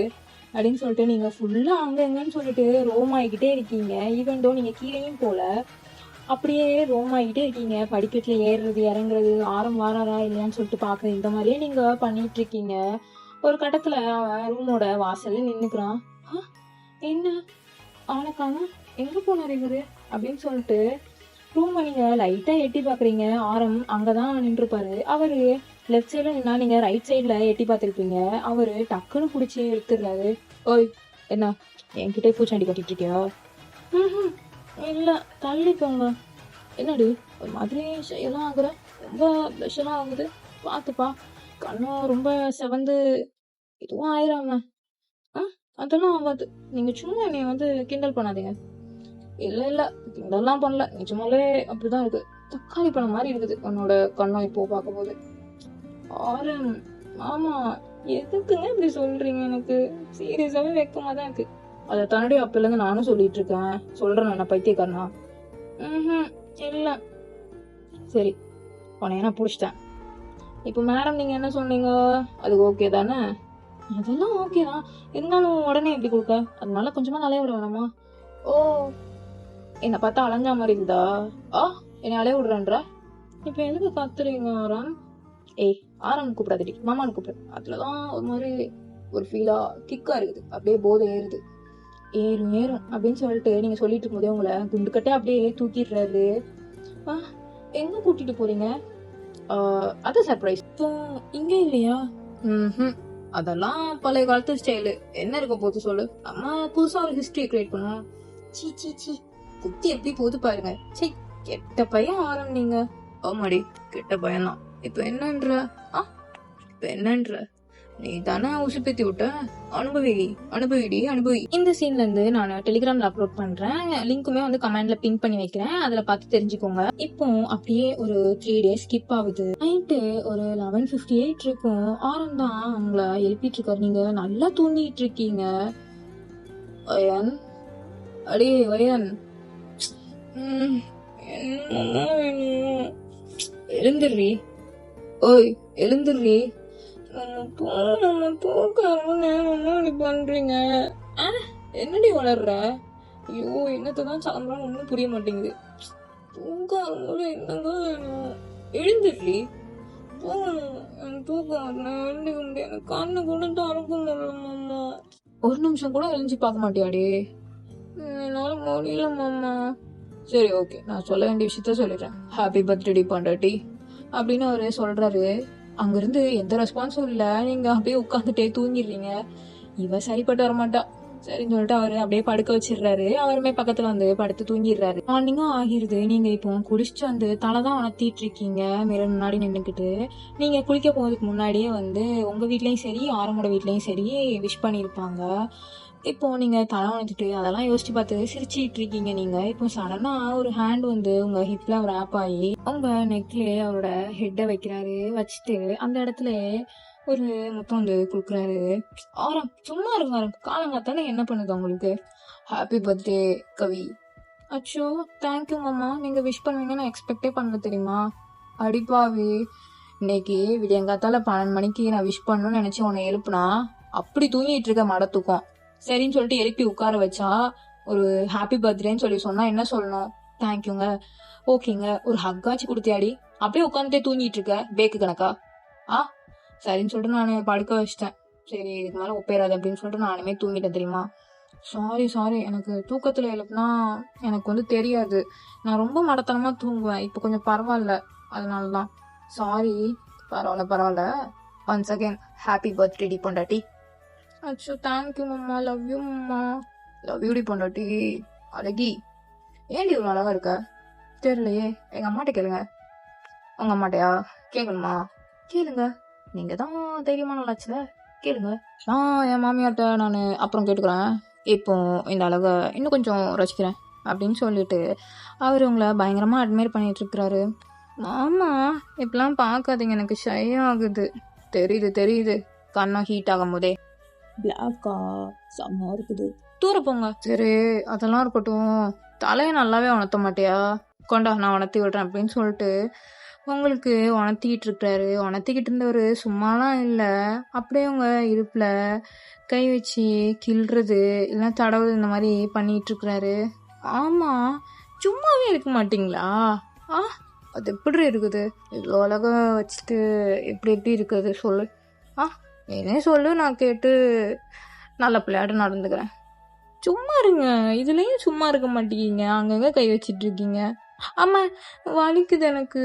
அப்படின்னு சொல்லிட்டு நீங்க ஃபுல்லா அங்க எங்கன்னு சொல்லிட்டு ரோம் ஆகிக்கிட்டே இருக்கீங்க. ஈவன் தோ நீங்க கீழேயும் போல. அப்படியே ரோம் ஆகிட்டே இருக்கீங்க. படிக்கட்டுல ஏறுறது இறங்குறது, ஆரம் வாராரா இல்லையான்னு சொல்லிட்டு பாக்குறது, இந்த மாதிரியே நீங்க பண்ணிட்டு இருக்கீங்க. ஒரு கட்டத்துல அவன் ரூமோட வாசல்ல நின்னுக்கிறான். என்ன அவனை காணோம், எங்க போனாரு இவரு அப்படின்னு சொல்லிட்டு ரூமை நீங்க லைட்டா எட்டி பாக்குறீங்க. ஆரம் அங்கதான் நின்றுப்பாரு. அவரு லெஃப்ட் சைட்ல நின்னா நீங்க ரைட் சைட்ல எட்டி பார்த்திருப்பீங்க. அவரு டக்குன்னு புடிச்சு எடுத்துடுறாரு. ஓய், என்ன என்கிட்ட பூச்சாண்டி கட்டிட்டு இருக்கியா? ம்ஹும், இல்ல, தள்ளி போங்க. என்னடி ஒரு மாதிரி ஷையெல்லாம் ஆகுற, ரொம்ப ப்ளஷெல்லாம் ஆகுது, பார்த்துப்பா, கண்ணும் ரொம்ப செவந்து இதுவும் ஆயிராம. அதெல்லாம் ஆகாது, நீங்க சும்மா என்னைய வந்து கிண்டல் பண்ணாதீங்க. இல்ல இல்ல, கிண்டல்லாம் பண்ணல, நிஜமாலே அப்படிதான் இருக்கு. தக்காளி பழம் மாதிரி இருக்குது உன்னோட கண்ணம் இப்போ பார்க்கும்போது. ஆரம், ஆமா, எதுக்குங்க இப்படி சொல்றீங்க? எனக்கு சீரியஸாவே வெக்கமா தான் இருக்கு. அதை தாண்டி அப்பல இருந்து நானும் சொல்லிட்டு இருக்கேன். சொல்றேன் நான் பைத்தியக்காரனா? இல்ல. சரி, உன்னைய நான் புடிச்சிட்டேன். இப்போ மேடம் நீங்க என்ன சொன்னீங்க? அது ஓகே தானே? அதெல்லாம் ஓகே தான், இருந்தாலும் உடனே எப்படி கொடுக்க? அதனால கொஞ்சமா அலைய விட வேணாமா? ஓ, என்ன பார்த்தா அலைஞ்சா மாதிரி இருந்தா என்னை அலைய விடுறேன்ற? இப்ப எதுக்கு கத்துறீங்க ஆரம்? ஏய், ஆரம் கூப்பிடாதடி, மாமான்னு கூப்பிடு. அதுலதான் ஒரு மாதிரி ஒரு ஃபீலா கிக்கா இருக்குது, அப்படியே போதை ஏறுது. ஏறும் ஏறும் அப்படின்னு சொல்லிட்டு நீங்க சொல்லிட்டு இருக்கும்போதே உங்களை குண்டுக்கட்டே அப்படியே தூக்கிடுறாரு. எங்க கூட்டிட்டு போறீங்க? அது சர்ப்ரைஸ். இப்போ இங்க இல்லையா? அதெல்லாம் பழைய காலத்து ஸ்டைலு, என்ன இருக்க போது சொல்லு. அம்மா புதுசா ஒரு ஹிஸ்டரி கிரியேட் பண்ணுவோம். சீ சீ சீ, புத்தி எப்படி போது பாருங்க. சீ, கெட்ட பையன் ஆரம்பிங்க. ஆமாடி, கெட்ட பையன் தான். இப்ப என்னன்ற? இப்ப என்னன்ற? நீ தானே உசுப்பேத்தி விட்ட. அனுபவி. இந்த சீன்ல இருந்து நான் டெலிகிராம்ல அப்லோட் பண்றேன். லிங்க்குமே வந்து கமெண்ட்ல பின் பண்ணி வைக்கிறேன். அதுல பார்த்து தெரிஞ்சுக்கோங்க. இப்போ அப்படியே ஒரு 3 days ஸ்கிப் ஆகுது. நைட்டு ஒரு 11:58 இருக்கும். ஆரம் தான் அவங்கள எழுப்பிட்டு இருக்காரு. நீங்க நல்லா தூங்கிட்டு இருக்கீங்க. வயன், அடே வயன், எழுந்துடுறி. ஓய், எழுந்துடுறி. பண்றீங்க என்னடி வளர்ற? ஐயோ, என்னத்தான் சாப்பிடணும் ஒண்ணும் புரிய மாட்டேங்குது. தூக்கம் என்னங்க வேணும்? எழுந்துடுறி. தூக்கம் எனக்கு கண்ணு கூட தரக்க முடியல. ஒரு நிமிஷம் கூட எழுஞ்சி பார்க்க மாட்டியாடி? என்னால முடியல மாமா. சரி ஓகே, நான் சொல்ல வேண்டிய விஷயத்த சொல்லிடுறேன். ஹாப்பி பர்த்டே பண்டாட்டி அப்படின்னு அவரு சொல்றாரு. அங்கிருந்து எந்த ரெஸ்பான்ஸும் இல்ல. நீங்க அப்படியே உட்காந்துட்டே தூங்கிடுறீங்க. இவ சரிப்பட்டு வரமாட்டா. சரின்னு சொல்லிட்டு அவரு அப்படியே படுக்க வச்சிடுறாரு. அவருமே பக்கத்துல வந்து படுத்து தூங்கிடுறாரு. மார்னிங்கும் ஆகிருது. நீங்க இப்போ குளிச்சுட்டு வந்து தலைதான் உணர்த்திட்டு இருக்கீங்க மிரர் முன்னாடி நின்றுக்கிட்டு. நீங்க குளிக்க போறதுக்கு முன்னாடியே வந்து உங்க வீட்லயும் சரி, ஆரம்போட வீட்லயும் சரி விஷ் பண்ணிருப்பாங்க. இப்போ நீங்க தலை வணச்சிட்டு அதெல்லாம் யோசிச்சு பார்த்து சிரிச்சுட்டு இருக்கீங்க. நீங்க இப்போ சடனா ஒரு ஹேண்ட் வந்து உங்க ஹிப்ல ரேப் ஆகி உங்க நெக்லயே அவரோட ஹெட்டை வைக்கிறாரு. வச்சுட்டு அந்த இடத்துல ஒரு முத்தம் வந்து கொடுக்குறாரு. ஆரம், சும்மா இருங்க ஆரம், காலங்காத்தானே என்ன பண்ணுது உங்களுக்கு? ஹாப்பி பர்த்டே கவி. அச்சோ, தேங்க்யூ மாமா, நீங்க விஷ் பண்ணுவீங்கன்னு நான் எக்ஸ்பெக்டே பண்ண தெரியுமா? அடிப்பாவி, இன்னைக்கு விடியங்காத்தால 12 மணிக்கு நான் விஷ் பண்ணணும்னு நினைச்சு உன்னை எழுப்புனா அப்படி தூங்கிட்டு இருக்க மட தூக்கம். சரின்னு சொல்லிட்டு எழுப்பி உட்கார வச்சா ஒரு ஹாப்பி பர்த்டேன்னு சொல்லி சொன்னா என்ன சொல்லணும்? தேங்க்யூங்க, ஓகேங்க, ஒரு ஹக்காச்சு கொடுத்தியாடி? அப்படியே உட்காந்துட்டே தூங்கிட்டு இருக்க பேக்கு கணக்கா? சரின்னு சொல்லிட்டு நான் படுக்க வச்சிட்டேன். சரி, இதுக்கு மேல ஒப்பேறாது அப்படின்னு சொல்லிட்டு நானுமே தூங்கிட்டேன் தெரியுமா? சாரி, எனக்கு தூக்கத்துல எழுப்புனா எனக்கு வந்து தெரியாது. நான் ரொம்ப மடத்தனமா தூங்குவேன். இப்போ கொஞ்சம் பரவாயில்ல, அதனாலதான். சாரி. பரவாயில்ல. ஒன்ஸ் அகைன் ஹாப்பி பர்த்டே டி பொண்டாட்டி. அச்சோ, தேங்க்யூ மாமா, லவ் யூ மாமா. லவ் யூ டி பொண்டாட்டி. அழகி, ஏன்டி இவ்வளவு அழகா இருக்க? தெரியலையே, எங்க அம்மாட்ட கேளுங்க. உங்க அம்மாட்டையா? கேட்கணுமா? கேளுங்க, நீங்க தான் தைரியமான ஆளாச்சுல, கேளுங்க. என் மாமியார்ட்ட நான் அப்புறம் கேட்டுக்கிறேன். இப்போ இந்த அழகை இன்னும் கொஞ்சம் ரசிக்கிறேன் அப்படின்னு சொல்லிட்டு அவர் உங்களை பயங்கரமா அட்மையர் பண்ணிட்டு இருக்கிறாரு. மாமா, இப்பெல்லாம் பார்க்காதீங்க, எனக்கு ஷை ஆகுது. தெரியுது, கண்ணம் ஹீட் ஆகும் போதே. பிளாக்கா செம்மையா இருக்குது. தூர போங்க. சரி, அதெல்லாம் இருக்கட்டும், தலையை நல்லாவே உணர்த்த மாட்டியா? கொண்டா, நான் உணர்த்தி விடுறேன் அப்படின்னு சொல்லிட்டு உங்களுக்கு உணர்த்திக்கிட்டு இருக்கிறாரு. உணர்த்திக்கிட்டு இருந்தவர் சும்மாலாம் இல்லை, அப்படியே உங்க இடுப்புல கை வச்சு கிள்றது இல்லைன்னா தடவுறது இந்த மாதிரி பண்ணிட்டு இருக்கிறாரு. ஆமா, சும்மாவே இருக்க மாட்டீங்களா? ஆ அது எப்படி இருக்குது? இவ்வளோ அழகா வச்சுட்டு எப்படி எப்படி இருக்குது சொல்லு. ஆ நீனே சொல்லு, நான் கேட்டு நல்ல பிள்ளையாட்ட நடந்துக்கிறேன். சும்மா இருங்க. இதுலயும் சும்மா இருக்க மாட்டேங்கிங்க. அங்கங்க கை வச்சிட்டு இருக்கீங்க. ஆமா, வலிக்குது எனக்கு.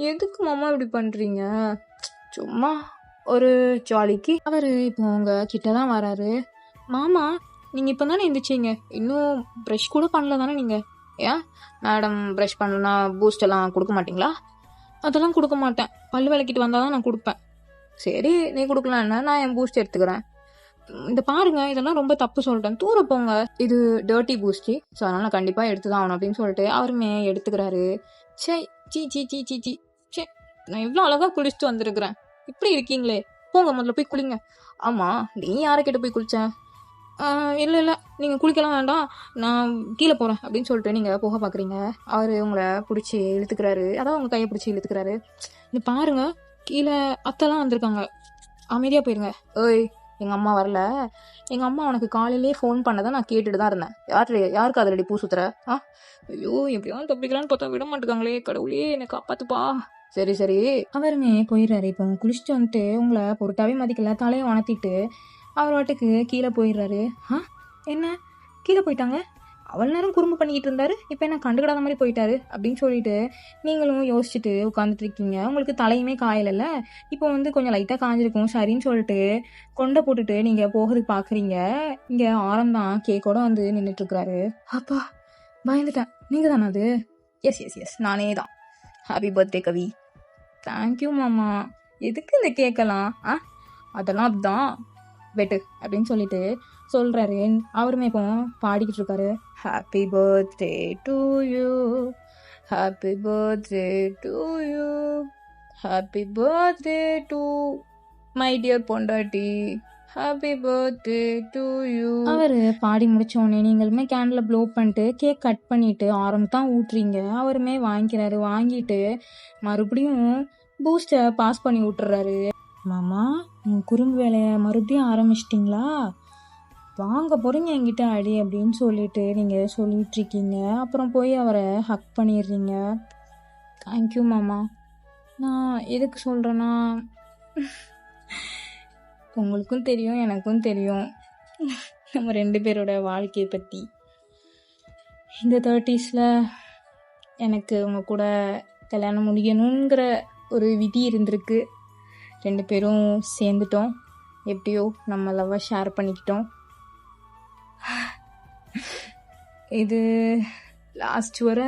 எதுக்கு மாமா இப்படி பண்றீங்க? சும்மா ஒரு ஜாலிக்கு. அவரு இப்போ உங்க கிட்ட தான் வராரு. மாமா, நீங்க இப்போ தானே எந்திரிச்சீங்க, இன்னும் ப்ரஷ் கூட பண்ணல தானே நீங்க? ஏன் மேடம் ப்ரஷ் பண்ணலன்னா பூஸ்ட் எல்லாம் கொடுக்க மாட்டீங்களா? அதெல்லாம் கொடுக்க மாட்டேன். பல்லு விளக்கிட்டு வந்தால் தான் நான் கொடுப்பேன். சரி, நீ கொடுக்கலாம் என்ன, நான் என் பூஸ்ட் எடுத்துக்கிறேன். இந்த பாருங்க, இதெல்லாம் ரொம்ப தப்பு சொல்லிட்டேன், தூர போங்க. இது டர்ட்டி பூஸ்டி, ஸோ அதனால நான் கண்டிப்பாக எடுத்து தான் ஆகணும் அப்படின்னு சொல்லிட்டு அவருமே எடுத்துக்கிறாரு. சே சீ சீ சீ சீ சீ சே, நான் எவ்வளோ அழகாக குளிச்சுட்டு வந்திருக்கிறேன், இப்படி இருக்கீங்களே. போங்க, முதல்ல போய் குளிங்க. ஆமாம், நீ யாரை கிட்ட போய் குளிச்ச? இல்லை இல்லை, நீங்கள் குளிக்கலாம் வேண்டாம், நான் கீழே போகிறேன் அப்படின்னு சொல்லிட்டு நீங்கள் போக பார்க்குறீங்க. அவர் உங்களை பிடிச்சி இழுத்துக்கிறாரு, அதான் உங்கள் கையை பிடிச்சி இழுத்துக்கிறாரு. இந்த பாருங்க, கீழே அத்தைலாம் வந்திருக்காங்க, அமைதியாக போயிருங்க. ஏய், எங்கள் அம்மா வரல. எங்கள் அம்மா உனக்கு காலையிலேயே ஃபோன் பண்ணதை நான் கேட்டுட்டு தான் இருந்தேன். யாருக்கு அதிலடி பூ சுத்துற? ஐயோ, எப்படியாவது தப்பிக்கலான்னு பார்த்தா விட மாட்டேங்காங்களே, கடவுளே என்னை காப்பாத்துப்பா. சரி சரி, அவருமே போயிடுறாரு. இப்போ குளிச்சுட்டு வந்துட்டு உங்களை பொருட்டாவே மதிக்கல, தலையை வணத்திட்டு அவர் வாட்டுக்கு கீழே போயிடுறாரு. என்ன கீழே போயிட்டாங்க? அவ்வளோ நேரம் குறும்பு பண்ணிக்கிட்டு இருந்தாரு, இப்போ என்ன கண்டுக்கிடாத மாதிரி போயிட்டாரு அப்படின்னு சொல்லிட்டு நீங்களும் யோசிச்சுட்டு உட்காந்துட்டு இருக்கீங்க. உங்களுக்கு தலையுமே காயலைல்ல, இப்போ கொஞ்சம் லைட்டாக காஞ்சிருக்கும். சரின்னு சொல்லிட்டு கொண்டை போட்டுட்டு நீங்கள் போகிறதுக்கு பார்க்குறீங்க. இங்கே ஆரம்தான் கேக்கோட நின்றுட்டு இருக்கிறாரு. அப்பா, பயந்துட்டேன். நீங்கள் தானே அது? எஸ் எஸ் எஸ், நானே தான். ஹாப்பி பர்த்டே கவி. தேங்க்யூ மாமா. எதுக்கு இந்த கேட்கலாம்? அதெல்லாம் அப்படிதான், வெட்டு அப்படின்னு சொல்லிட்டு சொல்றாரு. அவருமே இப்போ பாடிக்கிட்டு இருக்காரு. Happy birthday to you, happy birthday to you, happy birthday to my dear பொண்டாட்டி, ஹாப்பி பர்த்டே டு யூ. அவரு பாடி முடிச்சோடனே நீங்களுமே கேண்டில் ப்ளோ பண்ணிட்டு கேக் கட் பண்ணிட்டு ஆரம் தான் ஊட்டுறீங்க. அவருமே வாங்கிக்கிறாரு. வாங்கிட்டு மறுபடியும் பூஸ்டை பாஸ் பண்ணி விட்டுறாரு. மாமா, உங்கள் குறும்பு வேலையை மறுபடியும் ஆரம்பிச்சிட்டிங்களா? வாங்க போகிறீங்க என்கிட்ட அடி அப்படின்னு சொல்லிட்டு நீங்கள் சொல்லிட்டு இருக்கீங்க. அப்புறம் போய் அவரை ஹக் பண்ணிடுறீங்க. தேங்க்யூ மாமா. நான் எதுக்கு சொல்கிறேன்னா, உங்களுக்கும் தெரியும் எனக்கும் தெரியும் நம்ம 2 பேரோட வாழ்க்கையை பற்றி. இந்த 30s எனக்கு உங்கள் கூட கல்யாணம் முடியணுங்கிற ஒரு விதி இருந்திருக்கு. 2 பேரும் சேர்ந்துட்டோம். எப்படியோ நம்ம லவ்வை ஷேர் பண்ணிக்கிட்டோம். இது லாஸ்ட் வர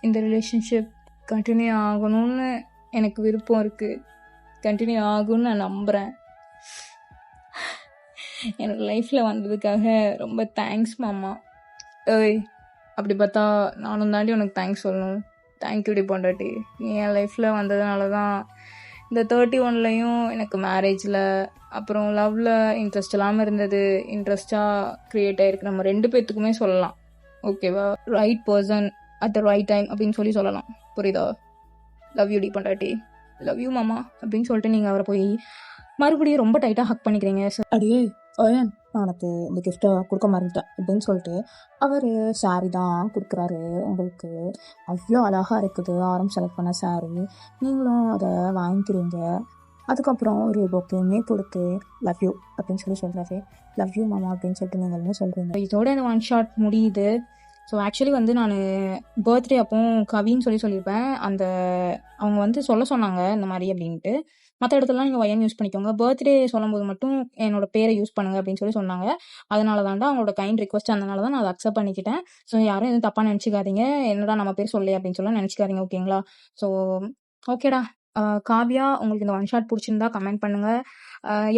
இந்த ரிலேஷன்ஷிப் கண்டினியூ ஆகணும்னு எனக்கு விருப்பம் இருக்குது. கண்டினியூ ஆகும்னு நான் நம்புகிறேன். என்னோட லைஃப்பில் வந்ததுக்காக ரொம்ப தேங்க்ஸ் மாமா. ஏய், அப்படி பார்த்தா நானும் தாண்டி உனக்கு தேங்க்ஸ் சொல்லணும். தேங்க்யூடி பொண்டாட்டி. நீ என் லைஃப்பில் வந்ததுனால தான் இந்த 31லையும் எனக்கு மேரேஜில் அப்புறம் லவ்வில் இன்ட்ரெஸ்ட் இல்லாமல் இருந்தது இன்ட்ரெஸ்டாக க்ரியேட் ஆகிருக்கு. நம்ம 2 பேர்த்துக்குமே சொல்லலாம், ஓகேவா? Right person at the right time அப்படின்னு சொல்லலாம். புரியுதா? லவ் யூ டி பொண்டாட்டி, லவ் யூ மாமா அப்படின்னு சொல்லிட்டு நீங்கள் அவரை போய் மறுபடியும் ரொம்ப டைட்டாக ஹக் பண்ணிக்கிறீங்க. அடியே ஓயன், நான் உனக்கு இந்த கிஃப்ட்டை கொடுக்க மறந்துட்டேன் அப்படின்னு சொல்லிட்டு அவர் சாரி தான் கொடுக்குறாரு. உங்களுக்கு அவ்வளோ அழகாக இருக்குது ஆரம் செலக்ட் பண்ண சாரி. நீங்களும் அதை வாங்கிக்கிறீங்க. அதுக்கப்புறம் ஒரு பொக்கையுமே கொடுத்து லவ் யூ அப்படின்னு சொல்கிறாரு. லவ் யூ மாமா அப்படின்னு சொல்லிட்டு நீங்களும் சொல்கிறீங்க. இதோட இந்த 1 ஷாட் முடியுது. ஸோ ஆக்சுவலி நான் பர்த்டே அப்போ கவின்னு சொல்லியிருப்பேன். அவங்க சொல்ல சொன்னாங்க இந்த மாதிரி அப்படின்ட்டு. மற்ற இடத்துலலாம் நீங்கள் ஒயன் யூஸ் பண்ணிக்கோங்க, பர்த்டே சொல்லும்போது மட்டும் என்னோட பேரை யூஸ் பண்ணுங்க அப்படின்னு சொன்னாங்க. அதனால தான்டா அவங்களோட கைண்ட் ரிக்வஸ்ட், அதனால தான் நான் அதை அக்செப்ட் பண்ணிக்கிட்டேன். ஸோ யாரும் எதுவும் தப்பாக நினச்சிக்காதீங்க, என்னடா நம்ம பேர் சொல்லி அப்படின்னு சொல்ல நினச்சிக்காதீங்க, ஓகேங்களா? ஸோ ஓகேடா. காவியா, உங்களுக்கு இந்த 1 ஷாட் பிடிச்சிருந்தா கமெண்ட் பண்ணுங்கள்.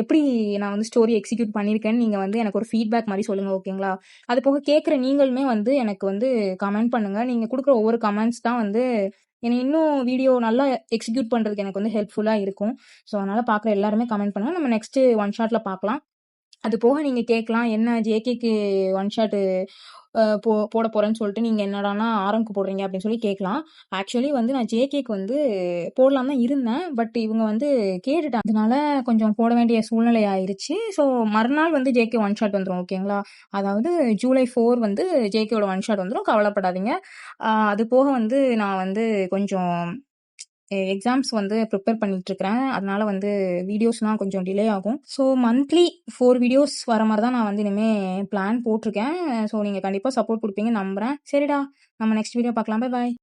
எப்படி நான் ஸ்டோரி எக்ஸிக்யூட் பண்ணியிருக்கேன்னு நீங்கள் எனக்கு ஒரு ஃபீட்பேக் மாதிரி சொல்லுங்கள், ஓகேங்களா? அது போக கேட்குற நீங்களுமே எனக்கு கமெண்ட் பண்ணுங்கள். நீங்கள் கொடுக்குற ஒவ்வொரு கமெண்ட்ஸ் தான் எனக்கு இன்னும் வீடியோ நல்லா எக்ஸிக்யூட் பண்ணுறதுக்கு எனக்கு ஹெல்ப்ஃபுல்லாக இருக்கும். ஸோ அதனால் பார்க்குற எல்லாருமே கமெண்ட் பண்ணுங்கள். நம்ம நெக்ஸ்ட்டு 1 ஷாட்டில் பார்க்கலாம். அது போக நீங்க கேட்கலாம், என்ன ஜேகேக்கு ஒன் ஷாட் போட போறேன்னு சொல்லிட்டு நீங்க என்னடான்னா ஆரம்க்கு போடுறீங்க அப்படின்னு சொல்லி கேட்கலாம். ஆக்சுவலி வந்து நான் ஜேகேக்கு வந்து போடலாம் தான் இருந்தேன். பட் இவங்க வந்து கேட்டுட்டாங்க. அதனால கொஞ்சம் போட வேண்டிய சூழ்நிலை ஆயிருச்சு. ஸோ மறுநாள் வந்து ஜேகே ஒன் ஷாட் வந்துரும். ஓகேங்களா? அதாவது ஜூலை 4 வந்து ஜேகேவோட ஒன் ஷாட் வந்துரும். கவலைப்படாதீங்க. அது போக வந்து நான் வந்து கொஞ்சம் எக்ஸாம்ஸ் வந்து ப்ரிப்பேர் பண்ணிட்டு இருக்கிறேன். அதனால வந்து வீடியோஸ்லாம் கொஞ்சம் டிலே ஆகும். ஸோ மந்த்லி 4 வீடியோஸ் வர மாதிரி தான் நான் வந்து இனிமே பிளான் போட்டிருக்கேன். ஸோ நீங்க கண்டிப்பா சப்போர்ட் குடுப்பீங்கன்னு நம்புறேன். சரிடா, நம்ம நெக்ஸ்ட் வீடியோ பார்க்கலாம். Bye bye.